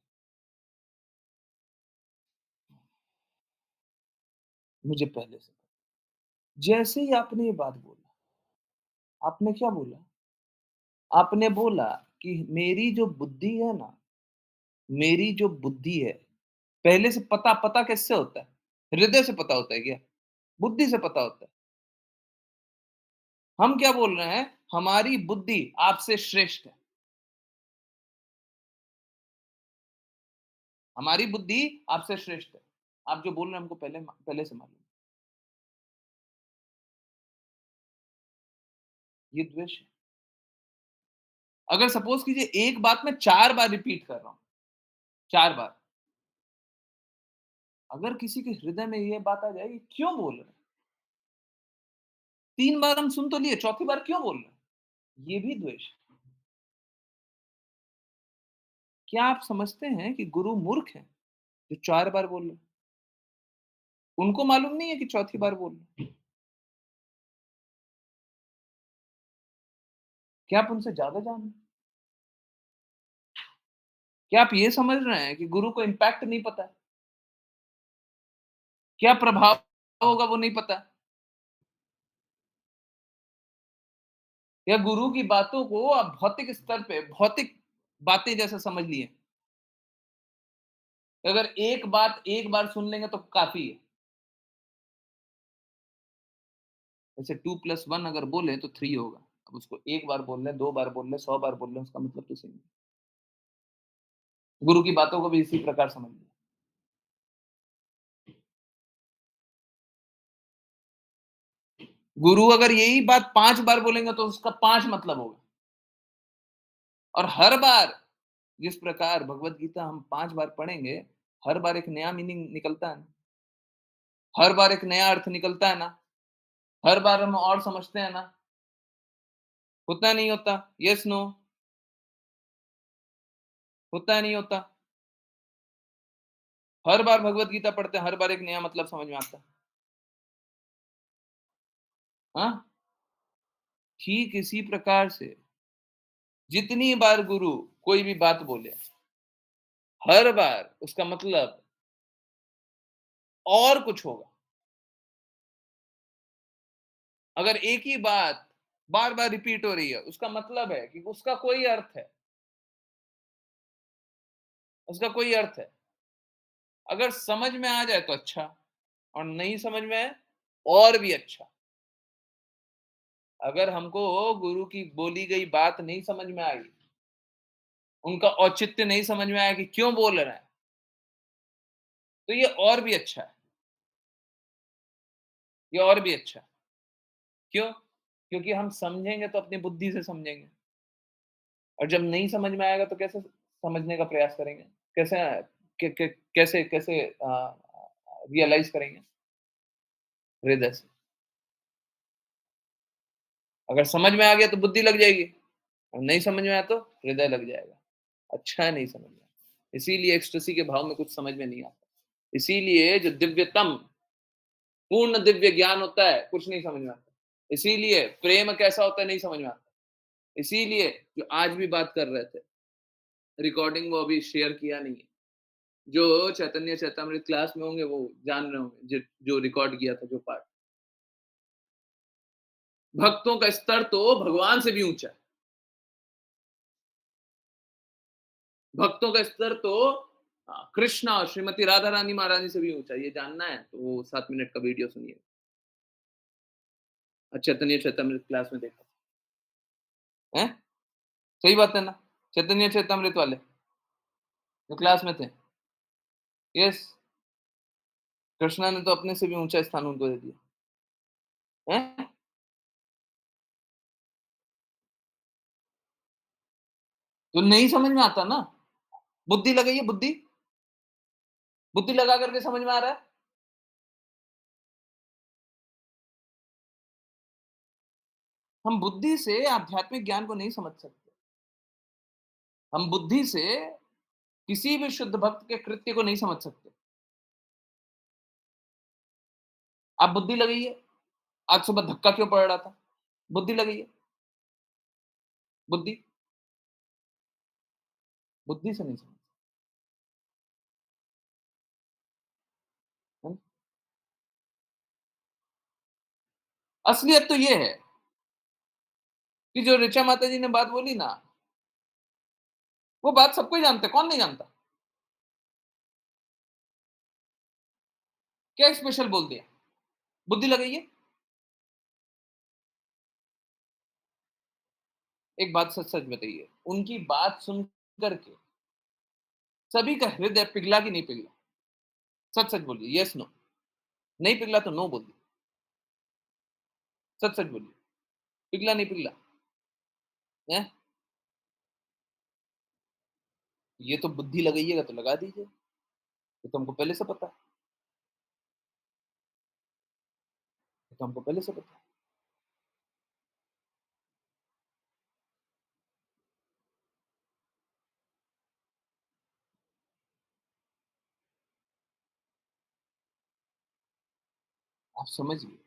मुझे पहले से पता। जैसे ही आपने ये बात बोला, आपने क्या बोला? आपने बोला कि मेरी जो बुद्धि है ना, मेरी जो बुद्धि है, पहले से पता पता किससे होता है? हृदय से पता होता है क्या? बुद्धि से पता होता है। हम क्या बोल रहे हैं? हमारी बुद्धि आपसे श्रेष्ठ है। हमारी बुद्धि आपसे श्रेष्ठ है। आप जो बोल रहे हैं हमको पहले पहले से मालूम है। ये द्वेष है। अगर सपोज़ कीजिए एक बात मैं 4 बार रिपीट कर रहा हूँ, 4 बार। अगर किसी के हृदय में ये बात आ जाए, ये क्यों बोल रहे हैं? 3 बार हम सुन तो लिए, चौथी बार क्यों बोल रहे हैं? ये भी द्वेष है। क्या आप समझते हैं कि गुरु मूर्ख हैं, जो 4 बार बोल रहे हैं? उनको मालूम नहीं है कि चौथी बार बोल रहे हैं। क्या आप उनसे ज़्यादा जान रहे हैं? क्या आप ये समझ रहे हैं कि गुरु को इम्पैक्ट नहीं पता है? क्या प्रभाव होगा वो नहीं पता है? या गुरु की बातों को आप भौतिक स्तर पे भौतिक बातें जैसा समझ लिए? अगर एक बात एक बार सुन लेंगे तो काफ़ी है। जैसे 2 + 1 अगर बोले तो 3 होगा। अब उसको 1 बार बोल लें, 2 बार बोल लें, 100 बार बोल लें, उसका मतलब तो सेम है। गुरु की बातों को भी इसी प्रकार समझ लें। गुरु अगर यही बात 5 बार बोलेंगे तो उसका 5 मतलब होगा। और हर बार जिस प्रकार भगवत गीता हम 5 बार पढ़ेंगे, हर बार एक नया मीनिंग निकलता है ना, हर बार एक नया अर्थ निकलता है ना, हर बार हम और समझते हैं ना, होता है नहीं होता? Yes, no? होता है नहीं होता? हर बार भगवत गीता पढ़ते हैं, हर बार एक नया मतलब समझ में आता है। हाँ? ठीक इसी प्रकार से जितनी बार गुरु कोई भी बात बोले, हर बार उसका मतलब और कुछ होगा। अगर एक ही बात बार-बार रिपीट हो रही है, उसका मतलब है कि उसका कोई अर्थ है, उसका कोई अर्थ है। अगर समझ में आ जाए तो अच्छा और नहीं समझ में आए और भी अच्छा। अगर हमको गुरु की बोली गई बात नहीं समझ में आई, उनका औचित्य नहीं समझ में आया कि क्यों बोल रहे हैं, तो ये और भी अच्छा है, ये और भी अच्छा है। क्यों? क्योंकि हम समझेंगे तो अपनी बुद्धि से समझेंगे और जब नहीं समझ में आएगा तो कैसे समझने का प्रयास करेंगे? कैसे कैसे कैसे रियलाइज़ करेंगे? हृदय से। अगर समझ में आ गया तो बुद्धि लग जाएगी और नहीं समझ में आया तो हृदय लग जाएगा। अच्छा नहीं समझ में आता। इसीलिए एक्सटेसी के भाव में कुछ समझ में नहीं आता। इसीलिए जो दिव्यतम पूर्ण दिव्य ज्ञान होता है, कुछ नहीं समझ में आता। इसीलिए प्रेम कैसा होता है नहीं समझ में आता। इसीलिए जो आज भी बात कर रहे थे, रिकॉर्डिंग वो अभी शेयर किया नहीं है। जो चैतन्य चैतामृत क्लास में होंगे वो जान रहे होंगे जो रिकॉर्ड किया था जो पार्ट। भक्तों का स्तर तो भगवान से भी ऊँचा है। भक्तों का स्तर तो कृष्णा और श्रीमती राधा रानी महारानी से भी ऊँचा है। ये जानना है तो वो 7 मिनट का वीडियो सुनिए। चैतन्य चैतामृत क्लास में देखा। हैं? सही बात है ना? चैतन्य चैतामृत वाले जो क्लास में थे। यस, कृष्णा ने तो अपने से भी ऊँचा स्थान उनको दे दिया। हैं? तो नहीं समझ में आता ना। बुद्धि लगाइए बुद्धि। बुद्धि लगा करके समझ में आ रहा है? हम बुद्धि से आध्यात्मिक ज्ञान को नहीं समझ सकते। हम बुद्धि से किसी भी शुद्ध भक्त के कृत्य को नहीं समझ सकते। आप बुद्धि लगाइए, आज सुबह धक्का क्यों पड़ रहा था? बुद्धि लगाइए, बुद्धि, बुद्धि से नहीं समझ सकते। असलियत तो ये है कि जो ऋचा माताजी ने बात बोली ना, वो बात सबको ही जानते हैं, कौन नहीं जानता? क्या स्पेशल बोल दिया? बुद्धि लगाइए। एक बात सच-सच बताइए, उनकी बात सुन कर के सभी का हृदय पिघला कि नहीं पिघला? सच-सच बोलिए, येस नो। नहीं पिघला तो नो बोलिए। सच-सच बोलिए, पिघला नहीं पिघला? हैं? ये तो बुद्धि लगाइएगा तो लगा दीजिए, ये तो हमको पहले से पता है, ये तो हमको पहले से पता है। आप समझिए,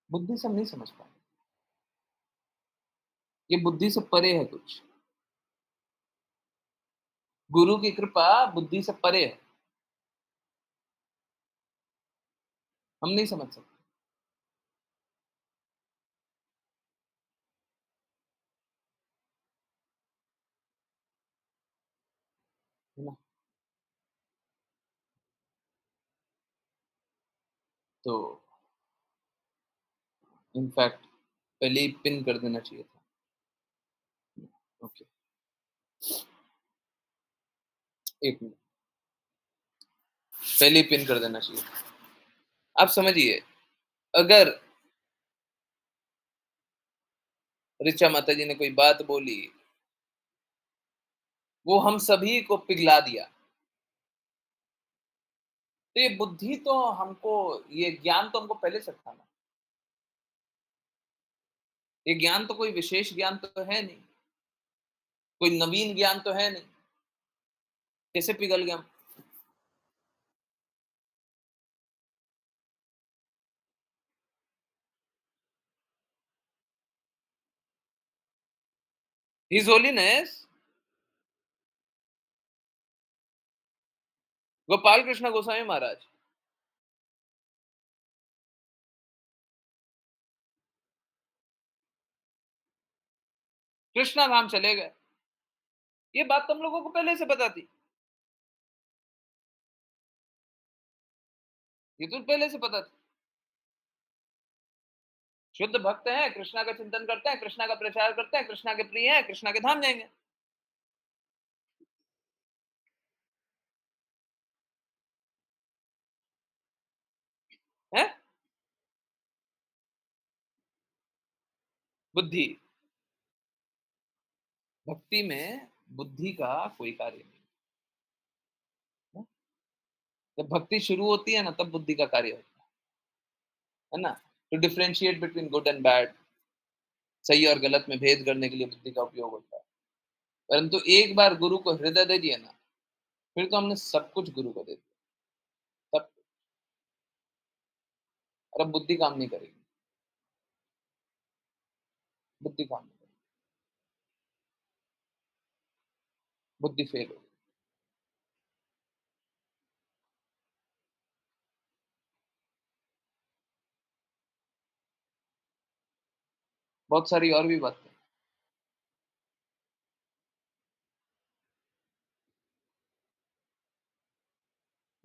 बुद्धि से हम नहीं समझ पाएँगे। ये बुद्धि से परे है कुछ। गुरु की कृपा बुद्धि से परे है, हम नहीं समझ सकते, है ना? तो इनफैक्ट पहले ही पिन कर देना चाहिए था। ओके, 1 मिनट, पहले ही पिन कर देना चाहिए था। आप समझिए, अगर ऋचा माताजी ने कोई बात बोली, वो हम सभी को पिघला दिया, तो ये बुद्धि तो हमको, ये ज्ञान तो हमको पहले से था ना। ये ज्ञान तो कोई विशेष ज्ञान तो है नहीं, कोई नवीन ज्ञान तो है नहीं, कैसे पिघल गया हम? हिज होलीनेस गोपाल कृष्ण गोस्वामी महाराज, कृष्णा धाम चले गए। ये बात तो हम लोगों को पहले से पता थी, ये तो पहले से पता थी। शुद्ध भक्त हैं, कृष्णा का चिंतन करते हैं, कृष्णा का प्रचार करते हैं, कृष्णा के प्रिय हैं, कृष्णा के धाम जाएंगे। हैं? बुद्धि, भक्ति में बुद्धि का कोई कार्य नहीं है। जब भक्ति शुरू होती है ना, तब बुद्धि का कार्य होता है ना? To differentiate between good and bad, सही और गलत में भेद करने के लिए बुद्धि का उपयोग होता है। परंतु एक बार गुरु को हृदय दे दिया ना, फिर तो हमने सब कुछ गुरु को दे दिया, सब। और अब बुद्धि काम नहीं करेगी, बुद्धि काम नहीं करेगी, बुद्धि फेल होगी। बहुत सारी और भी बातें,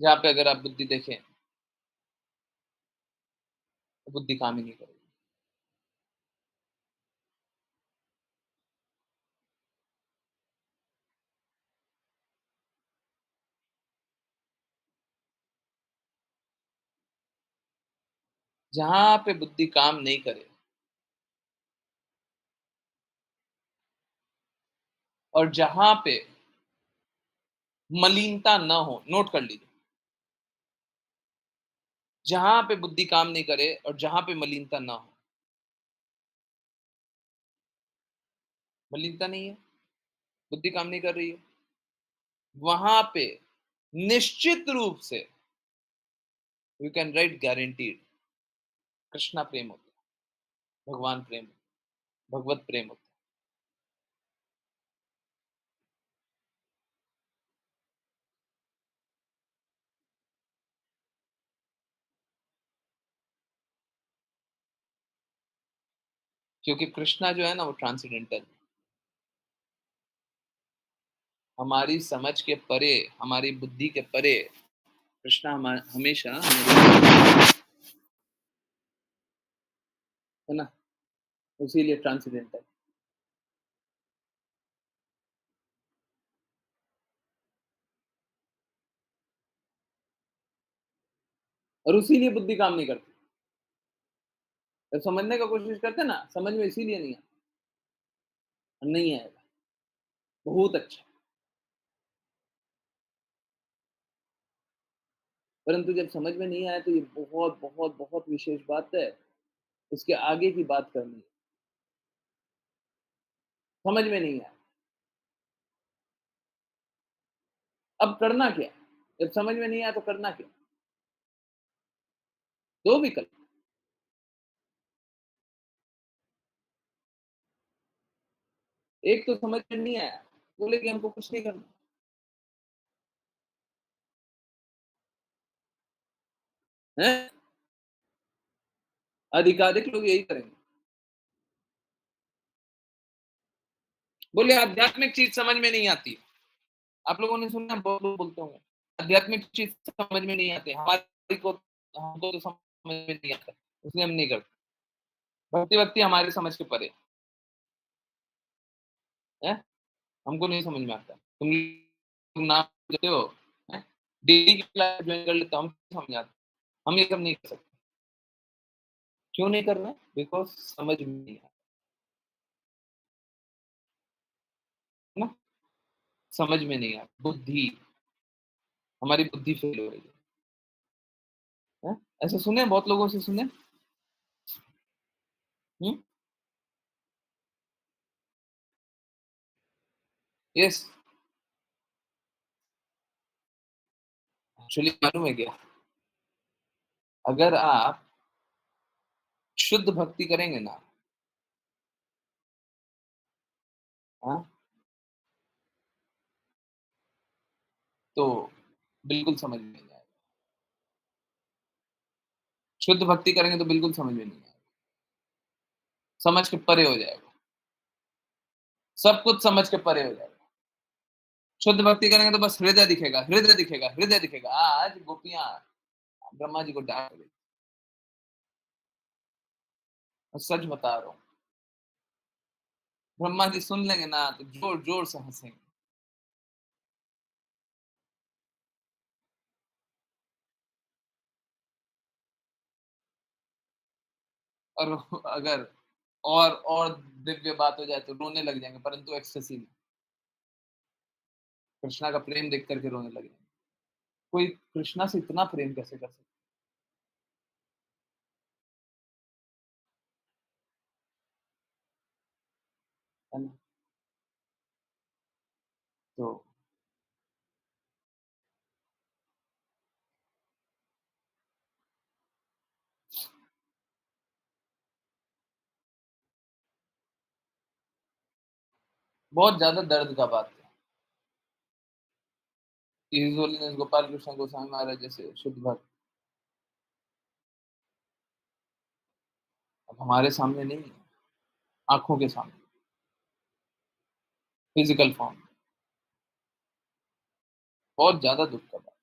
जहाँ पे अगर आप बुद्धि देखें, तो बुद्धि काम ही नहीं करेगी। जहाँ पे बुद्धि काम नहीं करे और जहाँ पे मलिनता ना हो, नोट कर लीजिए, जहाँ पे बुद्धि काम नहीं करे और जहाँ पे मलिनता ना हो, मलिनता नहीं है, बुद्धि काम नहीं कर रही है, वहां पे निश्चित रूप से you can write guaranteed Krishna प्रेम होता है, भगवान प्रेम, भगवत प्रेम होता है। क्योंकि कृष्णा जो है ना वो ट्रांसेंडेंटल, हमारी समझ के परे, हमारी बुद्धि के परे कृष्णा हमेशा है ना, इसीलिए ट्रांसेंडेंटल। और इसीलिए बुद्धि काम नहीं करती, जब समझने का कोशिश करते हैं ना, समझ में इसीलिए नहीं आता, नहीं आएगा, बहुत अच्छा। परंतु जब समझ में नहीं आया तो ये बहुत बहुत बहुत विशेष बात है, इसके आगे की बात करनी है। समझ में नहीं आया, अब करना क्या? जब समझ में नहीं आया तो करना क्या? दो विकल्प, एक तो समझ में नहीं आया, बोले कि हमको कुछ नहीं करना है, अधिकाधिक लोग यही करेंगे। बोले आध्यात्मिक चीज समझ में नहीं आती, आप लोगों ने सुना, बहुत लोग बोलते होंगे आध्यात्मिक चीज समझ में नहीं आती, हमारी को हमको तो समझ में नहीं आता, इसलिए हम नहीं करते। भक्ति भक्ति हमारी समझ के परे है, हमको नहीं समझ में आता। तुम लोग नाम देते हो, डेली की क्लास ज्वाइन कर लेते हो, हम समझ आता, हम ये सब नहीं कर सकते। क्यों नहीं कर रहे? बिकॉज समझ में नहीं आता, है ना, समझ में नहीं आता, बुद्धि, हमारी बुद्धि फेल हो रही है। ऐसे सुने, बहुत लोगों से सुने। यस, एक्चुअली मालूम है क्या, अगर आप शुद्ध भक्ति करेंगे ना, हाँ, तो बिल्कुल समझ में नहीं आएगा। शुद्ध भक्ति करेंगे तो बिल्कुल समझ में नहीं आएगा, समझ के परे हो जाएगा, सब कुछ समझ के परे हो जाएगा। शुद्ध भक्ति करेंगे तो बस हृदय दिखेगा, हृदय दिखेगा, हृदय दिखेगा। आज गोपियां ब्रह्मा जी को डांट रही, मैं सच बता रहा हूँ, ब्रह्मा जी सुन लेंगे ना तो जोर जोर से हंसेंगे। और अगर और दिव्य बात हो जाए तो रोने लग जाएंगे, परंतु एक्सेसिव, कृष्णा का प्रेम देख करके रोने लग जाएंगे। कोई कृष्णा से इतना प्रेम कैसे कर सकता है ना? तो बहुत ज्यादा दर्द का बात है कि हिज होलीनेस गोपाल कृष्ण गोस्वामी महाराज जैसे शुद्ध भक्त अब हमारे सामने नहीं है, आंखों के सामने, फिजिकल फॉर्म, बहुत ज्यादा दुख का बात,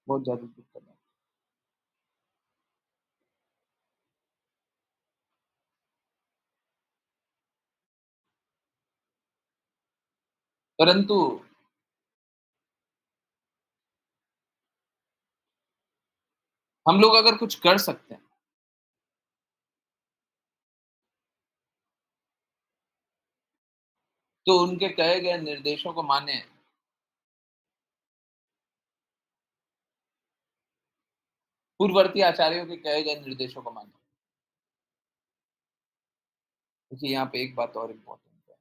बहुत ज्यादा दुख का बात। परंतु हम लोग अगर कुछ कर सकते हैं तो उनके कहे गए निर्देशों को माने, पूर्ववर्ती आचार्यों के कहे गए निर्देशों को मानो। देखिए यहाँ पे एक बात और इम्पोर्टेंट है,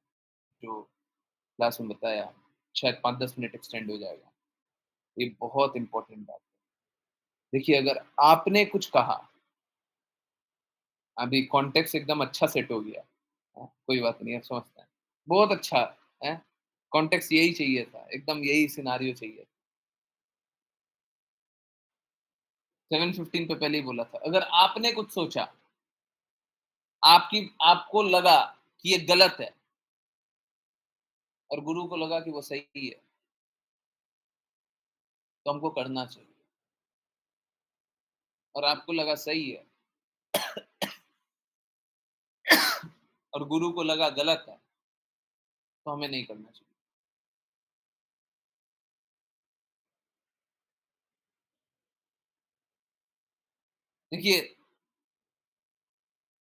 जो क्लास में बताया, शायद 5-10 मिनट एक्सटेंड हो जाएगा। ये बहुत इम्पोर्टेंट बात है। देखिए अगर आपने कुछ कहा, अभी कॉन्टेक्स्ट एकदम अच्छा सेट हो गया, कोई बात नहीं, अब समझते हैं। बहुत अच्छा है, कॉन्टेक्स्ट यही चाहिए था, एकदम यही सिनेरियो चाहिए। 7:15 पे पहले ही बोला था, अगर आपने कुछ सोचा, आपको लगा कि ये गलत है और गुरु को लगा कि वो सही है, तो हमको करना चाहिए। और आपको लगा सही है और गुरु को लगा गलत है, तो हमें नहीं करना चाहिए। देखिए,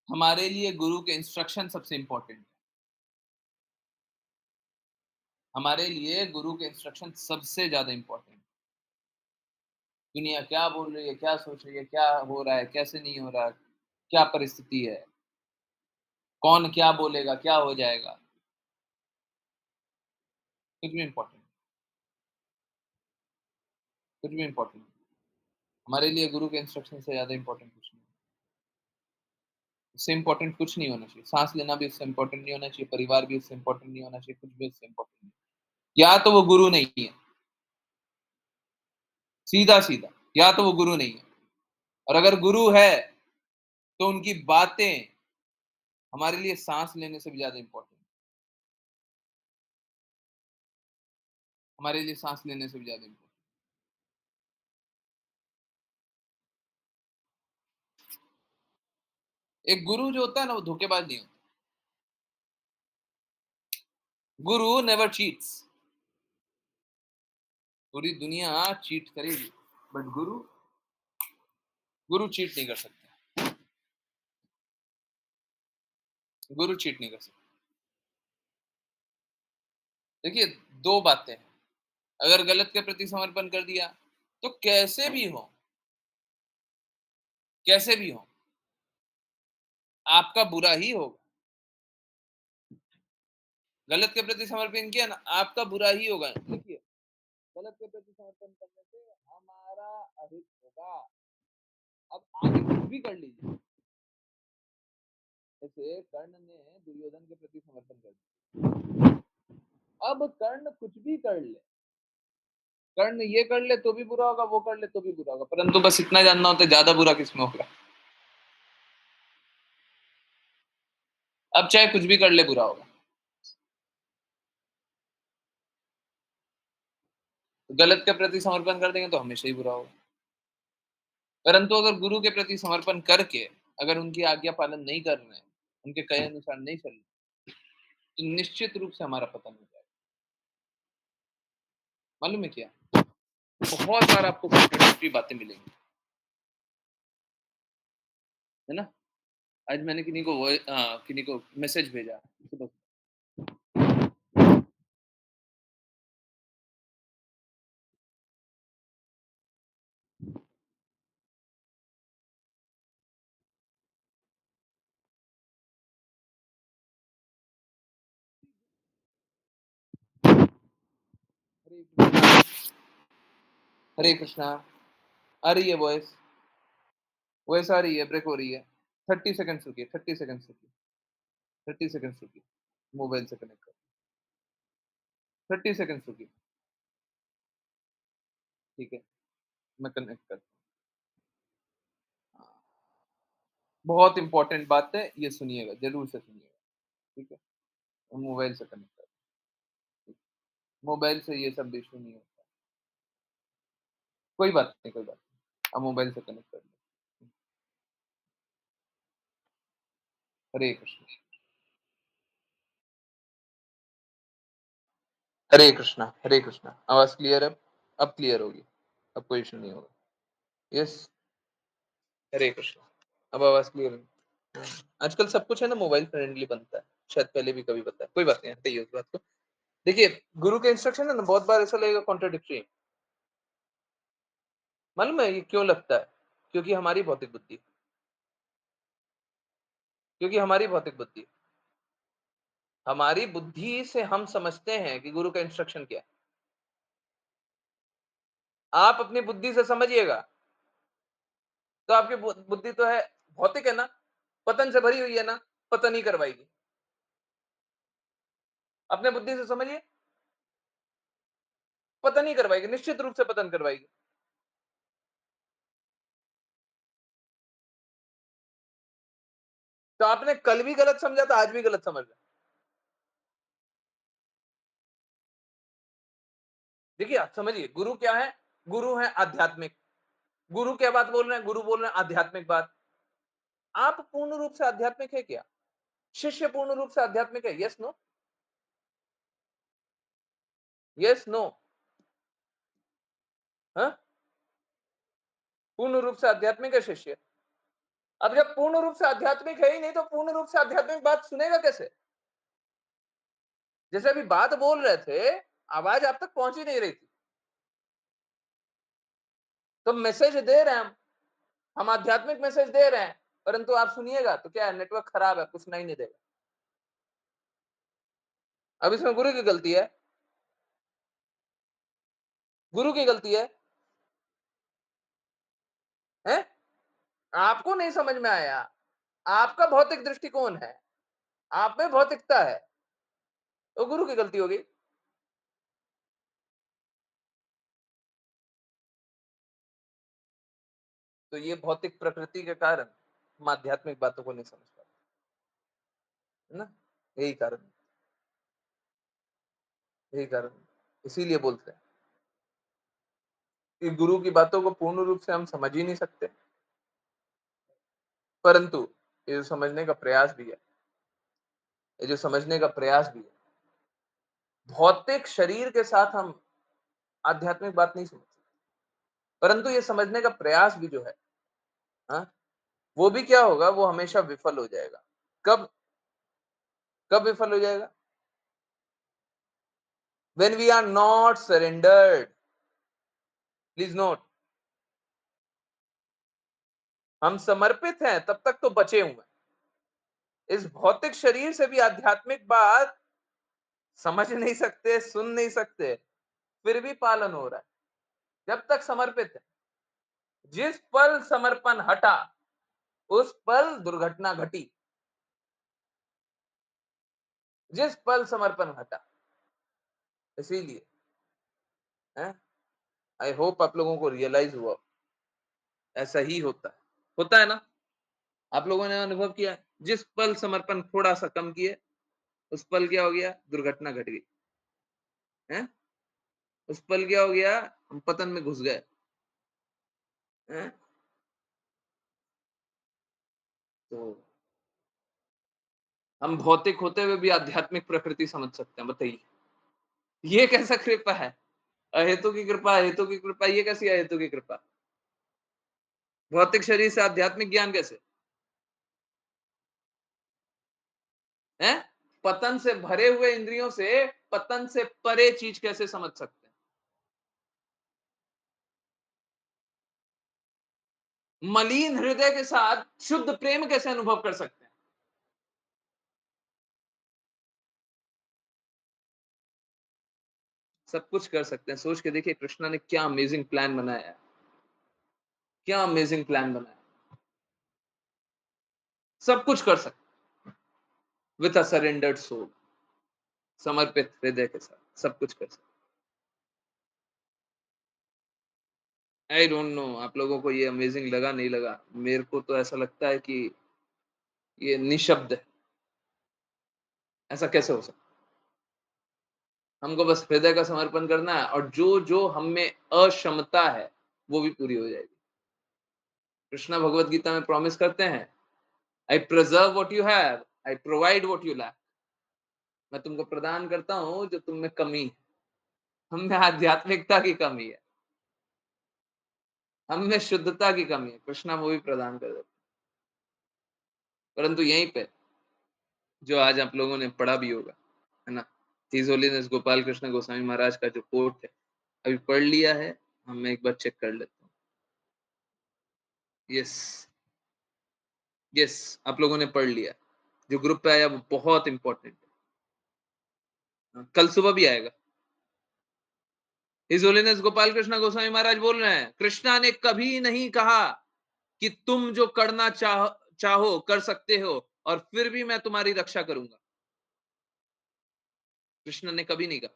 हमारे लिए गुरु के इंस्ट्रक्शन सबसे इम्पोर्टेंट है। हमारे लिए गुरु के इंस्ट्रक्शन सबसे ज़्यादा इम्पोर्टेंट है। दुनिया क्या बोल रही है, क्या सोच रही है, क्या हो रहा है, कैसे नहीं हो रहा है, क्या परिस्थिति है, कौन क्या बोलेगा, क्या हो जाएगा, कुछ भी इम्पोर्टेंट, कुछ भी इम्पोर्टेंट। हमारे लिए गुरु के इंस्ट्रक्शन से ज़्यादा इम्पोर्टेंट कुछ नहीं है। उससे इम्पोर्टेंट कुछ नहीं होना चाहिए। सांस लेना भी उससे इम्पोर्टेंट नहीं होना चाहिए, परिवार भी उससे इम्पोर्टेंट नहीं होना चाहिए, कुछ भी उससे इम्पोर्टेंट नहीं। या तो वो गुरु नहीं है, सीधा-सीधा, या तो वो गुरु नहीं है। और अगर गुरु है, तो उनकी बातें हमारे लिए सांस लेने से भी ज़्यादा इम्पोर्टेंट है। हमारे लिए सांस लेने से भी ज़्यादा इम्पोर्टेंट। एक गुरु जो होता है ना, वो धोखेबाज नहीं होता। गुरु नेवर चीट्स। पूरी दुनिया चीट करेगी, बट गुरु चीट नहीं कर सकते। गुरु चीट नहीं कर सकते। देखिए, 2 बातें हैं। अगर गलत के प्रति समर्पण कर दिया, तो कैसे भी हो, आपका बुरा ही होगा। गलत के प्रति समर्पण किया ना, आपका बुरा ही होगा। देखिए, गलत के प्रति समर्पण करने से हमारा अहित होगा। अब आगे कुछ भी कर लीजिए। जैसे कर्ण ने दुर्योधन के प्रति समर्पण कर दिया। अब कर्ण कुछ भी कर ले, कर्ण ये कर ले तो भी बुरा होगा, वो कर ले तो भी बुरा होगा, परंतु बस इतना जानना होता है ज्यादा बुरा किसमें होगा। अब चाहे कुछ भी कर ले, बुरा होगा। तो गलत के प्रति समर्पण कर देंगे तो हमेशा ही बुरा होगा। परंतु अगर गुरु के प्रति समर्पण करके अगर उनकी आज्ञा पालन नहीं कर रहे हैं, उनके कहे अनुसार नहीं चल रहे, तो निश्चित रूप से हमारा पतन हो जाएगा। मालूम है क्या, बहुत बार आपको कॉन्ट्रोडिक्टरी बातें मिलेंगी, है ना। आज मैंने किन्हीं को मैसेज भेजा सुबह। हरे कृष्णा, हरे कृष्णा। आ रही है वॉइस, वॉइस आ रही है, ब्रेक हो रही है। 30 सेकंड्स रुकिए, 30 सेकंड्स रुकिए, 30 सेकंड्स रुकिए। मोबाइल से कनेक्ट कर, 30 सेकंड्स रुकिए। ठीक है, मैं कनेक्ट करता हूँ। बहुत इंपॉर्टेंट बात है, ये सुनिएगा, जरूर से सुनिएगा। ठीक है, मोबाइल से कनेक्ट कर, मोबाइल से ये सब इशू नहीं होता। कोई बात नहीं, कोई बात नहीं, अब मोबाइल से कनेक्ट कर लो। हरे कृष्ण, हरे कृष्णा, हरे कृष्णा। आवाज क्लियर है? अब क्लियर होगी, अब कोई इशू नहीं होगा। यस, हरे कृष्णा। अब आवाज क्लियर है। आजकल सब कुछ है ना मोबाइल फ्रेंडली बनता है, शायद पहले भी कभी बताया, कोई बात नहीं, हटते ही उस बात को। देखिए, गुरु के इंस्ट्रक्शन है ना, बहुत बार ऐसा लगेगा कॉन्ट्रडिक्टरी। मालूम है ये क्यों लगता है? क्योंकि हमारी भौतिक बुद्धि, क्योंकि हमारी भौतिक बुद्धि, हमारी बुद्धि से हम समझते हैं कि गुरु का इंस्ट्रक्शन क्या है। आप अपनी बुद्धि से समझिएगा, तो आपकी बुद्धि तो है भौतिक है ना, पतन से भरी हुई है ना, पतन ही करवाएगी। अपने बुद्धि से समझिए, पतन ही करवाएगी, निश्चित रूप से पतन करवाएगी। तो आपने कल भी गलत समझा था, आज भी गलत समझ रहे। देखिए, आप समझिए गुरु क्या है? गुरु है आध्यात्मिक। गुरु क्या बात बोल रहे हैं? गुरु बोल रहे हैं आध्यात्मिक बात। आप पूर्ण रूप से आध्यात्मिक है क्या? शिष्य पूर्ण रूप से आध्यात्मिक है? Yes no? Yes no? हाँ? पूर्ण रूप से आध्यात्मिक है शिष्य। अब जब पूर्ण रूप से आध्यात्मिक है ही नहीं, तो पूर्ण रूप से आध्यात्मिक बात सुनेगा कैसे? जैसे अभी बात बोल रहे थे, आवाज आप तक पहुंच ही नहीं रही थी। तो मैसेज दे रहे हैं हम आध्यात्मिक मैसेज दे रहे हैं, परंतु आप सुनिएगा तो क्या है, नेटवर्क खराब है, कुछ सुनाई नहीं देगा। अब इसमें गुरु की गलती है, गुरु की गलती है? आपको नहीं समझ में आया, आपका भौतिक दृष्टिकोण है, आप में भौतिकता है, तो गुरु की गलती हो गई। तो ये भौतिक प्रकृति के कारण हम आध्यात्मिक बातों को नहीं समझ पाते, है ना? यही कारण, यही कारण, इसीलिए बोलते हैं कि गुरु की बातों को पूर्ण रूप से हम समझ ही नहीं सकते, परंतु ये जो समझने का प्रयास भी है, ये जो समझने का प्रयास भी है, भौतिक शरीर के साथ हम आध्यात्मिक बात नहीं समझ सकते, परंतु ये समझने का प्रयास भी जो है, हाँ, वो भी क्या होगा, वो हमेशा विफल हो जाएगा। कब? कब विफल हो जाएगा? When we are not surrendered, please note, हम समर्पित हैं तब तक तो बचे हुए हैं। इस भौतिक शरीर से भी आध्यात्मिक बात समझ नहीं सकते, सुन नहीं सकते, फिर भी पालन हो रहा है, जब तक समर्पित है। जिस पल समर्पण हटा, उस पल दुर्घटना घटी। जिस पल समर्पण हटा, इसीलिए है, आई होप आप लोगों को रियलाइज हुआ, ऐसा ही होता है ना? आप लोगों ने अनुभव किया, जिस पल समर्पण थोड़ा सा कम किए, उस पल क्या हो गया, दुर्घटना घट गई है। उस पल क्या हो गया, हम पतन में घुस गए हैं। तो हम भौतिक होते हुए भी आध्यात्मिक प्रकृति समझ सकते हैं, बताइए ये कैसा कृपा है? अहेतु की कृपा, अहेतु की कृपा, ये कैसी अहेतु की कृपा? भौतिक शरीर से आध्यात्मिक ज्ञान कैसे है? पतन से भरे हुए इंद्रियों से पतन से परे चीज कैसे समझ सकते हैं? मलिन हृदय के साथ शुद्ध प्रेम कैसे अनुभव कर सकते हैं? सब कुछ कर सकते हैं। सोच के देखिए कृष्णा ने क्या अमेजिंग प्लान बनाया है, क्या अमेजिंग प्लान बनाया है। सब कुछ कर सकते विथ अ सरेंडर्ड सोल, समर्पित हृदय के साथ सब कुछ कर सकते। आई डोंट नो आप लोगों को ये अमेजिंग लगा नहीं लगा, मेरे को तो ऐसा लगता है कि ये निशब्द है। ऐसा कैसे हो सकता है? हमको बस हृदय का समर्पण करना है और जो जो हम में अक्षमता है वो भी पूरी हो जाएगी। कृष्णा भगवत गीता में प्रॉमिस करते हैं, I preserve what you have, I provide what you lack. मैं तुमको प्रदान करता हूं जो तुम में कमी है। हम में आध्यात्मिकता की कमी है, हम में शुद्धता की कमी है, कृष्णा वो भी प्रदान कर देता। परंतु यहीं पे जो आज आप लोगों ने पढ़ा भी होगा, है ना, हिज होलीनेस गोपाल कृष्ण गोस्वामी महाराज का जो कोट है, अभी पढ़ लिया है, हम एक बार चेक कर लेते हैं। यस, यस, आप लोगों ने पढ़ लिया। जो ग्रुप पे आया वो बहुत इम्पोर्टेंट है। कल सुबह भी आएगा। हिज होलीनेस गोपाल कृष्ण गोस्वामी महाराज बोल रहे हैं, कृष्णा ने कभी नहीं कहा कि तुम जो करना चाहो कर सकते हो और फिर भी मैं तुम्हारी रक्षा करूंगा। कृष्ण ने कभी नहीं कहा।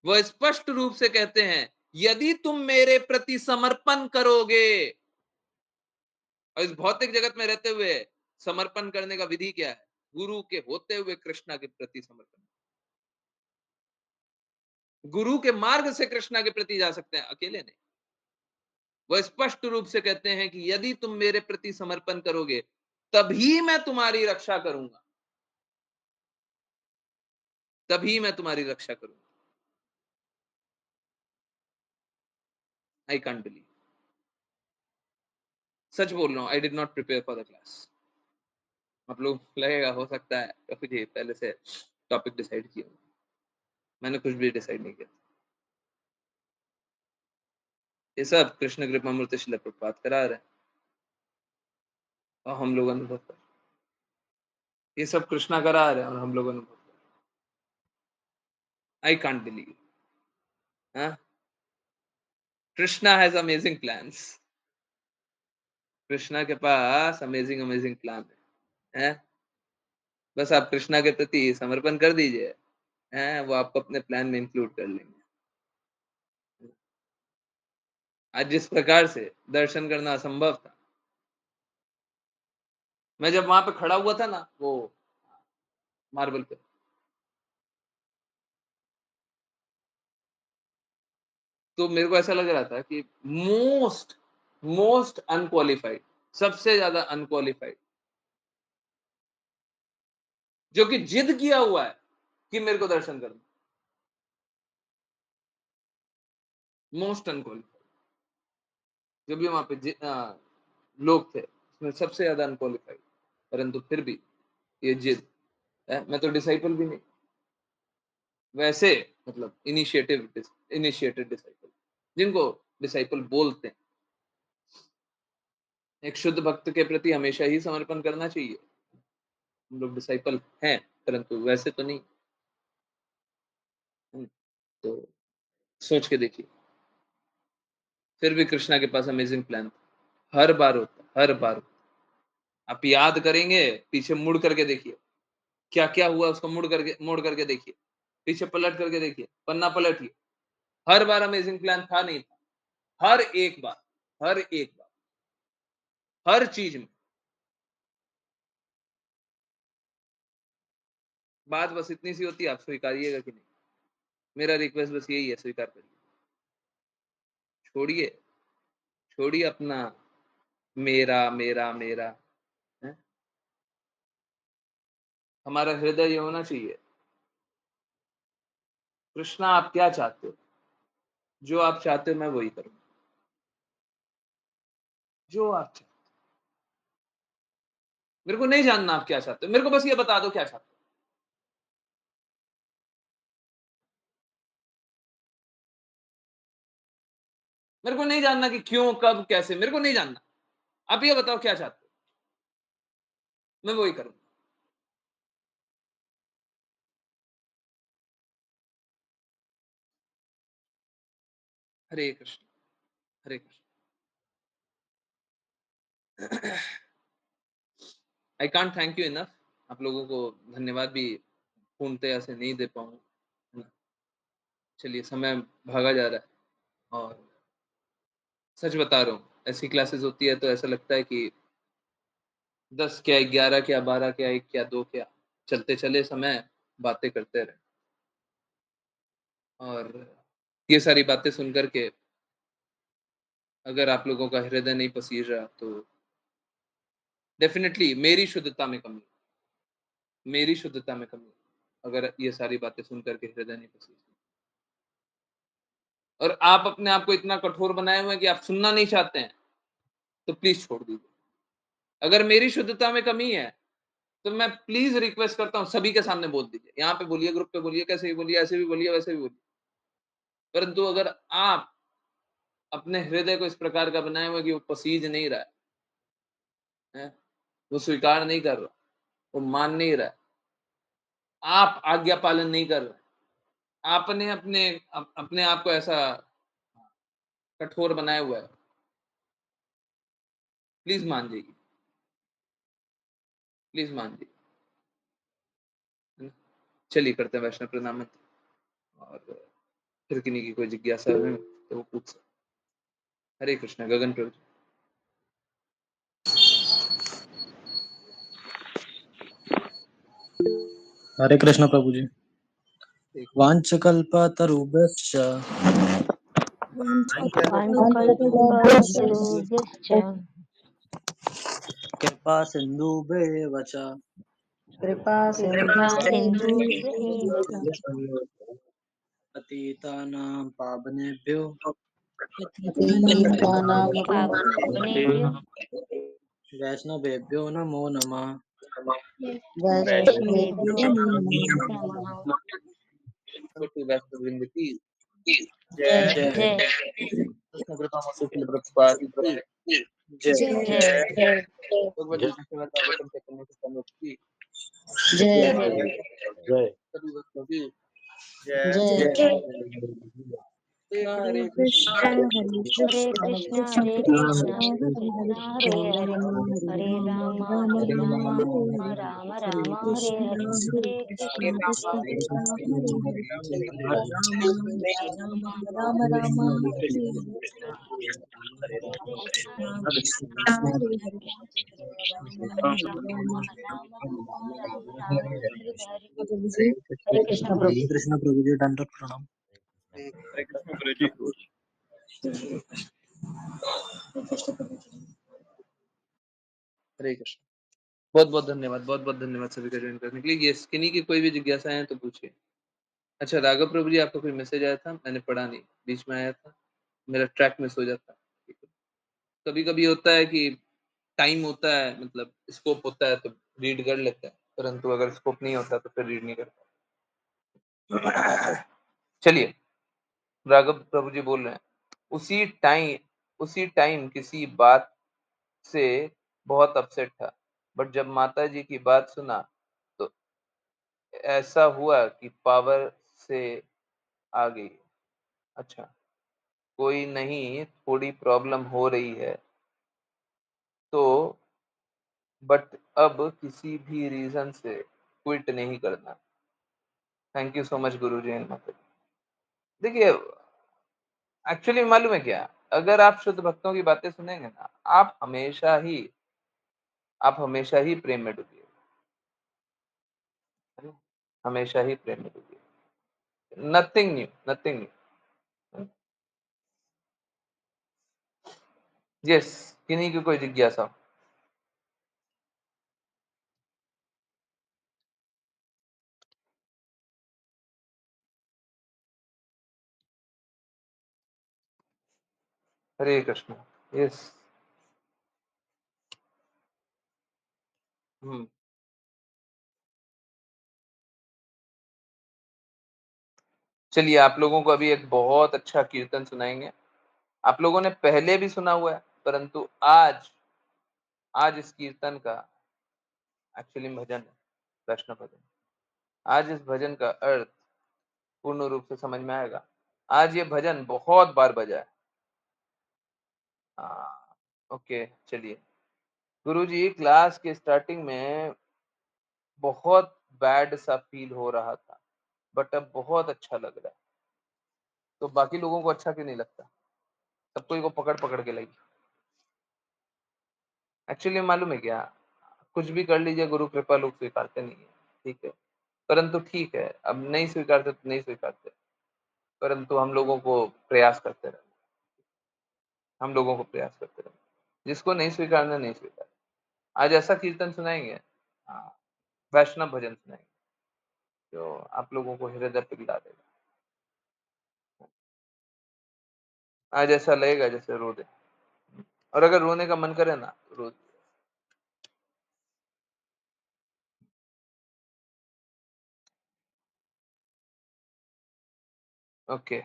वह स्पष्ट रूप से कहते हैं, यदि तुम मेरे प्रति समर्पण करोगे। और इस भौतिक जगत में रहते हुए समर्पण करने का विधि क्या है? गुरु के होते हुए कृष्णा के प्रति समर्पण। गुरु के मार्ग से कृष्णा के प्रति जा सकते हैं, अकेले नहीं। वह स्पष्ट रूप से कहते हैं कि यदि तुम मेरे प्रति समर्पण करोगे तभी मैं तुम्हारी रक्षा करूंगा, तभी मैं तुम्हारी रक्षा करूंगा। आई कांट बिलीव, सच बोल रहा हूं, I did not prepare for the class. आप लोग लगेगा हो सकता है तो जी पहले से टॉपिक डिसाइड किया, मैंने कुछ भी डिसाइड नहीं किया। ये सब कृष्ण कृपा मूर्ति शिला प्रभुपाद करा रहे हैं और हम लोग अनुभव कर, ये सब कृष्णा करा रहे हैं और हम लोग अनुभव कर। I can't believe. Krishna has amazing plans. Krishna के पास अमेजिंग अमेजिंग प्लान है। बस आप कृष्णा के प्रति समर्पण कर दीजिए, हैं वो आपको अपने प्लान में इंक्लूड कर लेंगे। आज जिस प्रकार से दर्शन करना असंभव था, मैं जब वहां पे खड़ा हुआ था ना वो मार्बल पे, तो मेरे को ऐसा लग रहा था कि मोस्ट मोस्ट अनक्वालिफाइड, सबसे ज्यादा अनक्वालिफाइड, जो कि जिद किया हुआ है कि मेरे को दर्शन करना, मोस्ट अनक्वालिफाइड जो भी वहां पे लोग थे उसमें सबसे ज्यादा अनक्वालिफाइड, परंतु फिर भी ये जिद है। मैं तो डिसाइपल भी नहीं, वैसे मतलब इनिशिएटेड डिसाइपल, जिनको डिसाइपल बोलते हैं। एक शुद्ध भक्त के प्रति हमेशा ही समर्पण करना चाहिए। हम लोग डिसाइपल हैं परंतु वैसे तो नहीं। तो सोच के देखिए, फिर भी कृष्णा के पास अमेजिंग प्लान था। हर बार होता, हर बार होता। आप याद करेंगे, पीछे मुड़ करके देखिए क्या क्या हुआ, उसको मुड़ करके देखिए, पीछे पलट करके देखिए, पन्ना पलटिए। हर बार अमेजिंग प्लान था नहीं था, हर एक बार, हर एक बार, हर चीज में। बात बस इतनी सी होती है, आप स्वीकारिएगा कि नहीं। मेरा रिक्वेस्ट बस यही है, स्वीकार करिए। छोड़िए, छोड़िए अपना मेरा मेरा मेरा है? हमारा हृदय ये होना चाहिए, कृष्णा आप क्या चाहते हो, जो आप चाहते हो मैं वही करूंगा, जो आप चाहते हो। मेरे को नहीं जानना आप क्या चाहते हो, मेरे को बस ये बता दो क्या चाहते हो। मेरे को नहीं जानना कि क्यों कब कैसे, मेरे को नहीं जानना। आप ये बताओ क्या चाहते हो, मैं वही करूंगा। Hare Krishna, Hare Krishna. I can't thank you enough. आप लोगों को धन्यवाद भी पूर्णतया से नहीं दे पाऊंगा। चलिए, समय भागा जा रहा है और सच बता रहा हूँ, ऐसी क्लासेस होती है तो ऐसा लगता है कि 10 क्या, 11 क्या, 12 क्या, 1 क्या, 2 क्या, चलते चले समय बातें करते रहे। और ये सारी बातें सुन करके अगर आप लोगों का हृदय नहीं पसीज रहा तो डेफिनेटली मेरी शुद्धता में कमी, मेरी शुद्धता में कमी, अगर ये सारी बातें सुन करके हृदय नहीं पसीज, और आप अपने आप को इतना कठोर बनाए हुए हैं कि आप सुनना नहीं चाहते हैं, तो प्लीज छोड़ दीजिए। अगर मेरी शुद्धता में कमी है तो मैं प्लीज रिक्वेस्ट करता हूँ, सभी के सामने बोल दीजिए, यहाँ पे बोलिए, ग्रुप पे बोलिए, कैसे भी बोलिए, ऐसे भी बोलिए, वैसे भी बोलिए। परंतु अगर आप अपने हृदय को इस प्रकार का बनाया हुआ है कि वो पसीज नहीं रहा है, वो स्वीकार नहीं कर रहा, वो मान नहीं रहा है। आप आज्ञा पालन नहीं कर रहे। आपने अपने आप को ऐसा कठोर बनाया हुआ है। प्लीज़ मान जाइए, प्लीज़ मान जाइए। है ना? चलिए करते हैं वैष्णव प्रणाम और फिर किन्हीं की कोई जिज्ञासा है तो वो पूछ सकते। हरे कृष्णा गगन प्रभु। हरे कृष्ण प्रभु जी। वाञ्छकल्पतरुभ्यश्च वाञ्छकल्पतरुभ्यश्च कृपा सिन्धुभ्येव च कृपा सिन्धुभ्य एव च पतितानां पावनेभ्यो पतितानां पावनेभ्यो वैष्णवेभ्यो नमो नमः। वैष्णवेभ्यो नमः। छोटी वैष्णव वृंद की जय जय जय कृष्ण कृपा शिल प्रभुपाद की जय जय भगवद गीता सेवा वचन चैतन्य सत्संग की जय जय सभी भक्तों की जय जय। हरे हरे कृष्णा हरे कृष्णा कृष्णा हरे हरे हरे राम राम राम हरे हरे हरे कृष्णा हरे हरे कृष्णा राम राम हरे हरे हरे कृष्णा प्रभु। कृष्ण प्रभु जी दंडवत प्रणाम। कृष्ण गुरु जी हरे कृष्ण। बहुत बहुत धन्यवाद, बहुत बहुत धन्यवाद सभी का ज्वाइन करने के लिए। ये किन्हीं की कोई भी जिज्ञासा है तो पूछिए। अच्छा राघव प्रभु जी, आपका कोई मैसेज आया था? मैंने पढ़ा नहीं, बीच में आया था, मेरा ट्रैक मिस हो जाता है। कभी कभी होता है कि टाइम होता है, मतलब स्कोप होता है तो रीड कर लेते हैं, परंतु अगर स्कोप नहीं होता तो फिर रीड नहीं करता। चलिए, राघव प्रभु जी बोल रहे हैं, उसी टाइम किसी बात से बहुत अपसेट था, बट जब माता जी की बात सुना तो ऐसा हुआ कि पावर से आ गई। अच्छा, कोई नहीं, थोड़ी प्रॉब्लम हो रही है तो, बट अब किसी भी रीजन से क्विट नहीं करना। Thank you so much Guru ji and माता जी। देखिए, एक्चुअली मालूम है क्या, अगर आप शुद्ध भक्तों की बातें सुनेंगे ना, आप हमेशा ही प्रेम में डूबिए, हमेशा ही प्रेम में डूबिए। Nothing new, nothing new. Yes, किन्हीं की कोई जिज्ञासा हो? हरे कृष्ण। यस। चलिए, आप लोगों को अभी एक बहुत अच्छा कीर्तन सुनाएंगे। आप लोगों ने पहले भी सुना हुआ है, परंतु आज आज इस कीर्तन का एक्चुअली भजन है, वैष्णव भजन। आज इस भजन का अर्थ पूर्ण रूप से समझ में आएगा। आज ये भजन बहुत बार बजा है। ओके, चलिए। गुरुजी, क्लास के स्टार्टिंग में बहुत बैड सा फील हो रहा था, बट अब बहुत अच्छा लग रहा है। तो बाकी लोगों को अच्छा क्यों नहीं लगता? सबको को पकड़ पकड़ के लगी। एक्चुअली मालूम है क्या, कुछ भी कर लीजिए, गुरु कृपा लोग स्वीकारते नहीं है, ठीक है। परंतु ठीक है, अब नहीं स्वीकारते तो नहीं स्वीकारते, परंतु हम लोगों को प्रयास करते रहे, हम लोगों को प्रयास करते रहे। जिसको नहीं स्वीकारना नहीं स्वीकार। आज ऐसा कीर्तन सुनाएंगे, हाँ, वैष्णव भजन सुनाएंगे जो आप लोगों को हृदय पिघला देगा। आज ऐसा लगेगा जैसे रो दे, और अगर रोने का मन करे ना तो रो। ओके,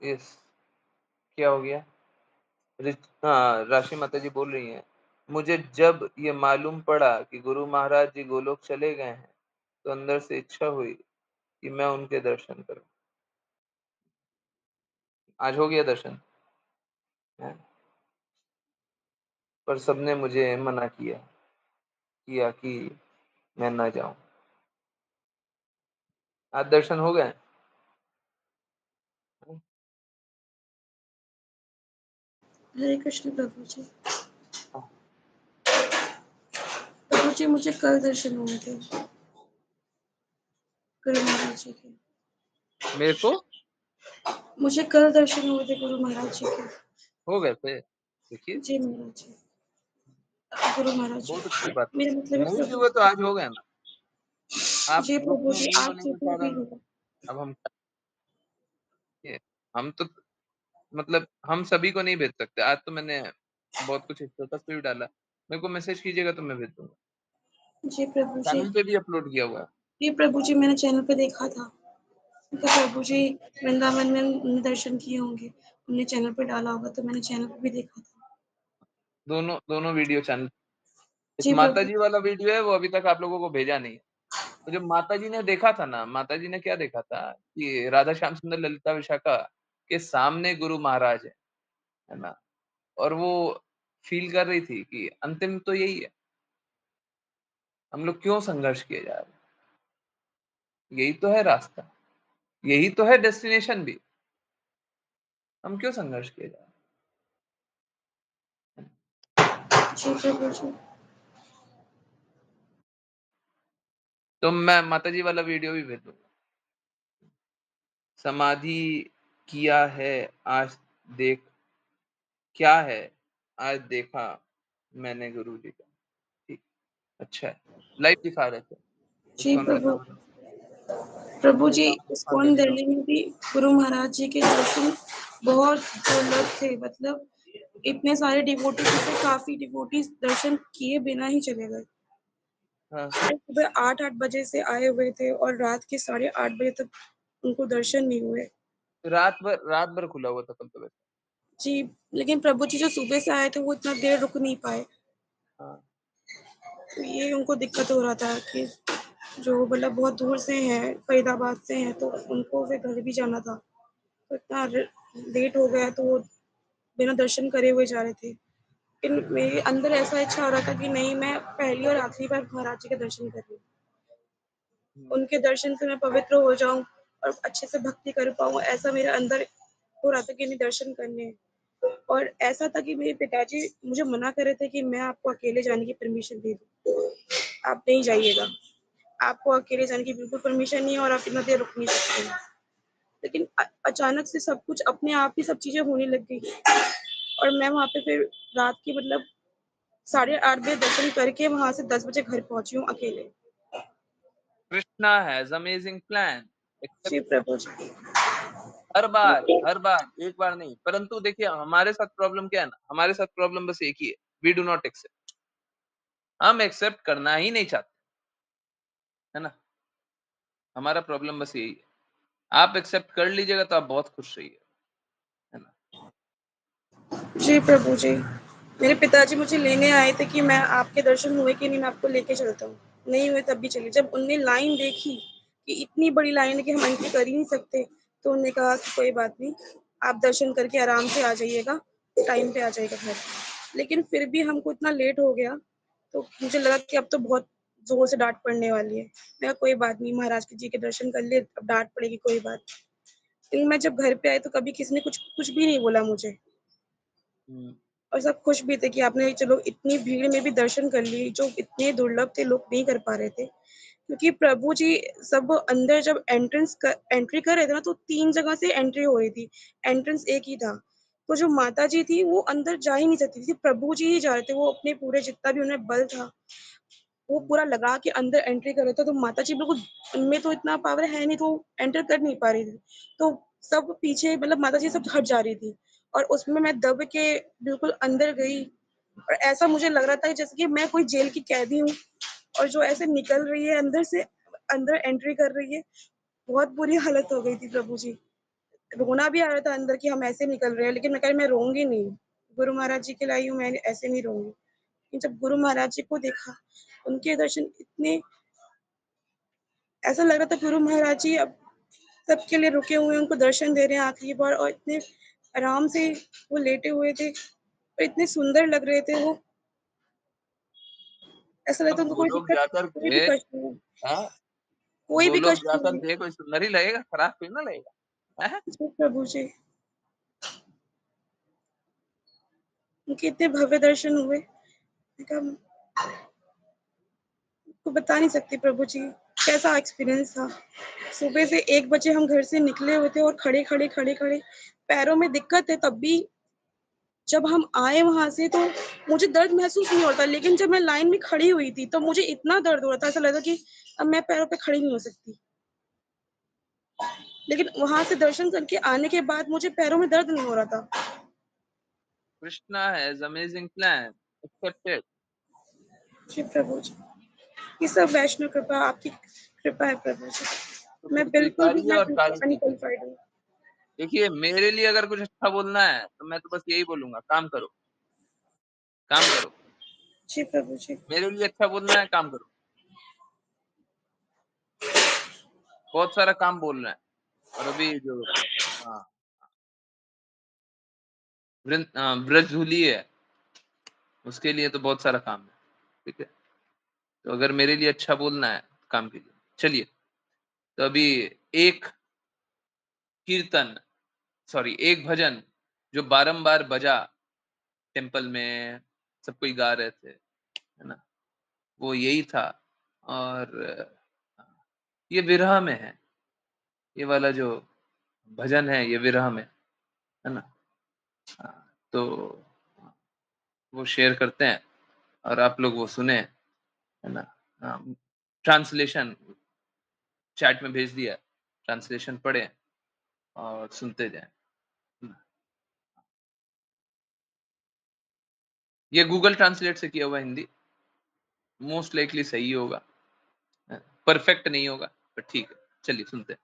यस, क्या हो गया? हाँ, राशि माता जी बोल रही हैं, मुझे जब ये मालूम पड़ा कि गुरु महाराज जी गोलोक चले गए हैं, तो अंदर से इच्छा हुई कि मैं उनके दर्शन करूं। आज हो गया दर्शन, हैं? पर सबने मुझे मना किया कि मैं ना जाऊं। आज दर्शन हो गए। हरे कृष्ण प्रभु जी। प्रभु जी मुझे कल दर्शन हुए थे गुरु महाराज जी के। मेरे को मुझे कल दर्शन हुए थे गुरु महाराज जी के। हो गए थे। देखिए, जी महाराज जी, गुरु महाराज जी। बहुत अच्छी बात। मेरा मतलब है नहीं भी प्रभु हुआ तो जी। आज हो गए ना। आप जी ग्रुप प्रभु में जी, नहीं आज होने के सुबह भी कारण हुआ। अब हम तो मतलब हम सभी को नहीं भेज सकते। आज तो मैंने बहुत कुछ स्टेटस पे भी डाला। मेरे को मैसेज कीजिएगा तो मैं भेज दूंगा। जी प्रभु जी। चैनल पे भी अपलोड किया हुआ है। जी प्रभु जी, मैंने चैनल पे देखा था। तो प्रभु जी वृंदावन में उन्होंने दर्शन किए होंगे, उन्होंने चैनल पे डाला होगा, तो मैंने चैनल पे भी देखा था। दोनों दोनों वीडियो चैनल। एक जी माता प्रभु। जी वाला वीडियो है, वो अभी तक आप लोगों को भेजा नहीं है। तो जब माता जी ने देखा था ना, माता जी ने क्या देखा था कि राधा श्याम सुंदर ललिता विशाखा के सामने गुरु महाराज है ना? और वो फील कर रही थी कि अंतिम तो यही है। हम लोग क्यों संघर्ष किए जा रहे हैं? यही तो है रास्ता, यही तो है डेस्टिनेशन भी। हम क्यों संघर्ष किए जा रहे हैं? जी प्रभु जी। तो मैं माता जी वाला वीडियो भी भेज दूंगा। समाधि किया है आज देख, क्या है आज देखा मैंने गुरु जी का। ठीक, अच्छा है। लाइव दिखा रहे थे। जी इस्कॉन प्रभु। वृंदावन, प्रभु जी इस्कॉन इस्कॉन दिल्ली में। दिल्ली में भी गुरु महाराज जी के दर्शन बहुत दुर्लभ थे। मतलब इतने सारे डिवोटीज में से काफी डिवोटीज दर्शन किए बिना ही चले गए। हाँ, सुबह 8-8 बजे से आए हुए थे और रात के 8:30 बजे तक उनको दर्शन नहीं हुए। रात भर खुला हुआ था कल तो वैसे। जी, लेकिन प्रभु जी जो सुबह से आए थे वो इतना देर रुक नहीं पाए। हाँ, तो ये उनको दिक्कत हो रहा था कि जो मतलब बहुत दूर से हैं, फरीदाबाद से हैं, तो उनको फिर घर भी जाना था। तो इतना लेट हो गया तो वो बिना दर्शन करे हुए जा रहे थे। लेकिन मेरे अंदर ऐसा इच्छा हो रहा था कि नहीं, मैं पहली और आखिरी बार महाराज जी के दर्शन कर रही हूँ। उनके दर्शन से मैं पवित्र हो जाऊं और अच्छे से भक्ति कर पाऊं, ऐसा मेरे अंदर हो रहा था कि नहीं, दर्शन करने हैं। और ऐसा था कि मेरे पिताजी मुझे मना कर रहे थे कि मैं आपको अकेले जाने की परमिशन दे दूं, आप नहीं जाइएगा, आपको अकेले जाने की बिल्कुल परमिशन नहीं है और आप इतना देर रुक नहीं सकते हैं। लेकिन अचानक से सब कुछ अपने आप ही सब चीजें होने लग गई और मैं वहाँ पे फिर रात की मतलब 8:30 बजे दर्शन करके वहां से 10 बजे घर पहुंची हूँ अकेले। Krishna has amazing plan. जी प्रभु जी। हर बार एक बार नहीं। परंतु देखिए, हमारे साथ प्रॉब्लम क्या है ना, हमारे साथ प्रॉब्लम बस एक ही है, वी डू नॉट एक्सेप्ट। हम एक्सेप्ट करना ही नहीं चाहते, है ना? हमारा प्रॉब्लम बस यही है। आप एक्सेप्ट कर लीजिएगा तो आप बहुत खुश रहिए, है ना? जी प्रभु जी। मेरे पिताजी मुझे लेने आए थे कि मैं आपके दर्शन हुए कि नहीं, मैं आपको लेके चलता हूँ। नहीं हुए तब भी चलिए। जब उनने लाइन देखी कि इतनी बड़ी लाइन है कि हम एंट्री कर ही नहीं सकते, तो उन्होंने कहा कि कोई बात नहीं, आप दर्शन करके आराम से आ जाइएगा, टाइम पे आ जाइएगा घर। लेकिन फिर भी हमको इतना लेट हो गया, तो मुझे लगा कि अब तो बहुत ज़ोर से डाँट पड़ने वाली है। मैं कहा कोई बात नहीं, महाराज जी के दर्शन कर लिए, अब डाँट पड़ेगी कोई बात नहीं। लेकिन मैं जब घर पे आई तो कभी किसी ने कुछ कुछ भी नहीं बोला मुझे। हुँ। और सब खुश भी थे कि आपने चलो इतनी भीड़ में भी दर्शन कर लिए, जो इतने दुर्लभ थे, लोग नहीं कर पा रहे थे। क्योंकि प्रभु जी सब अंदर जब एंट्री कर रहे थे ना, तो 3 जगह से एंट्री हो रही थी, एंट्रेंस एक ही था। तो जो माता जी थी वो अंदर जा ही नहीं सकती थी, प्रभु जी ही जा रहे थे। वो अपने पूरे जितना भी उन्हें बल था, वो हुँ, पूरा लगा के अंदर एंट्री कर रहे थे। तो माता जी बिल्कुल, उनमें तो इतना पावर है नहीं, तो एंटर कर नहीं पा रही थी। तो सब पीछे मतलब माता जी सब हट जा रही थी और उसमें मैं दब के बिल्कुल अंदर गई और ऐसा मुझे लग रहा था जैसे कि मैं कोई जेल की कैदी हूँ और जो ऐसे निकल रही है अंदर से, अंदर एंट्री कर रही है। बहुत बुरी हालत हो गई थी प्रभु जी। रोना भी आ रहा था अंदर कि हम ऐसे निकल रहे हैं, लेकिन मैं कहा मैं रोऊँगी नहीं। गुरु महाराज जी के लाई हूँ, मैं ऐसे नहीं रोऊँगी। लेकिन जब गुरु महाराज जी को देखा, उनके दर्शन इतने ऐसा लग रहा था गुरु महाराज जी अब सबके लिए रुके हुए हैं, उनको दर्शन दे रहे हैं आखिरी बार और इतने आराम से वो लेटे हुए थे और इतने सुंदर लग रहे थे वो। ऐसा लगता अब है उनको वो कोई लोग दिक्कत जाकर कोई भी थे, कष्ट नहीं है, हाँ, कोई वो भी लोग कष्ट नहीं जाकर है। थे, कोई सुंदर ही लगेगा, खराब थोड़ी ना लगेगा, हैं? जी प्रभु जी, उनके इतने भव्य दर्शन हुए, मैं कहा आपको बता नहीं सकती प्रभु जी, कैसा एक्सपीरियंस था। सुबह से 1 बजे हम घर से निकले हुए थे और खड़े-खड़े पैरों में दिक्कत है तब भी जब हम आए वहाँ से तो मुझे दर्द महसूस नहीं होता, लेकिन जब मैं लाइन में खड़ी हुई थी, तब मुझे इतना दर्द हो रहा था, ऐसा लगा कि अब मैं पैरों पे खड़ी नहीं हो सकती। लेकिन वहाँ से दर्शन करके आने के बाद मुझे पैरों में दर्द नहीं हो रहा था। Krishna has amazing plan. Accept it. जी प्रभु जी, ये सब वैष्णव कृपा, आपकी कृपा है प्रभु जी। तो मैं फिर बिल्कुल भी स्वीकारिए मैं और कार्य कीजिए। अनक्वालिफाइड हूँ। देखिए, मेरे लिए अगर कुछ अच्छा बोलना है, तो मैं तो बस यही बोलूँगा, काम करो, काम करो। जी प्रभु जी। मेरे लिए अच्छा बोलना है, काम करो। बहुत सारा काम बोलना है और अभी जो हाँ, ब्रजधुली है, उसके लिए तो बहुत सारा काम है, ठीक है? तो अगर मेरे लिए अच्छा बोलना है, काम कीजिए। चलिए, तो अभी एक कीर्तन एक भजन जो बारंबार बजा टेम्पल में, सब कोई गा रहे थे, है ना? वो यही था और ये विरह में है। ये वाला जो भजन है, ये विरह में, है ना? तो वो शेयर करते हैं और आप लोग वो सुने, है ना? ट्रांसलेशन चैट में भेज दिया, ट्रांसलेशन पढ़ें और सुनते जाएँ। ये गूगल ट्रांसलेट से किया हुआ हिंदी, मोस्ट लाइकली सही होगा, परफेक्ट नहीं होगा, पर ठीक है। चलिए सुनते हैं।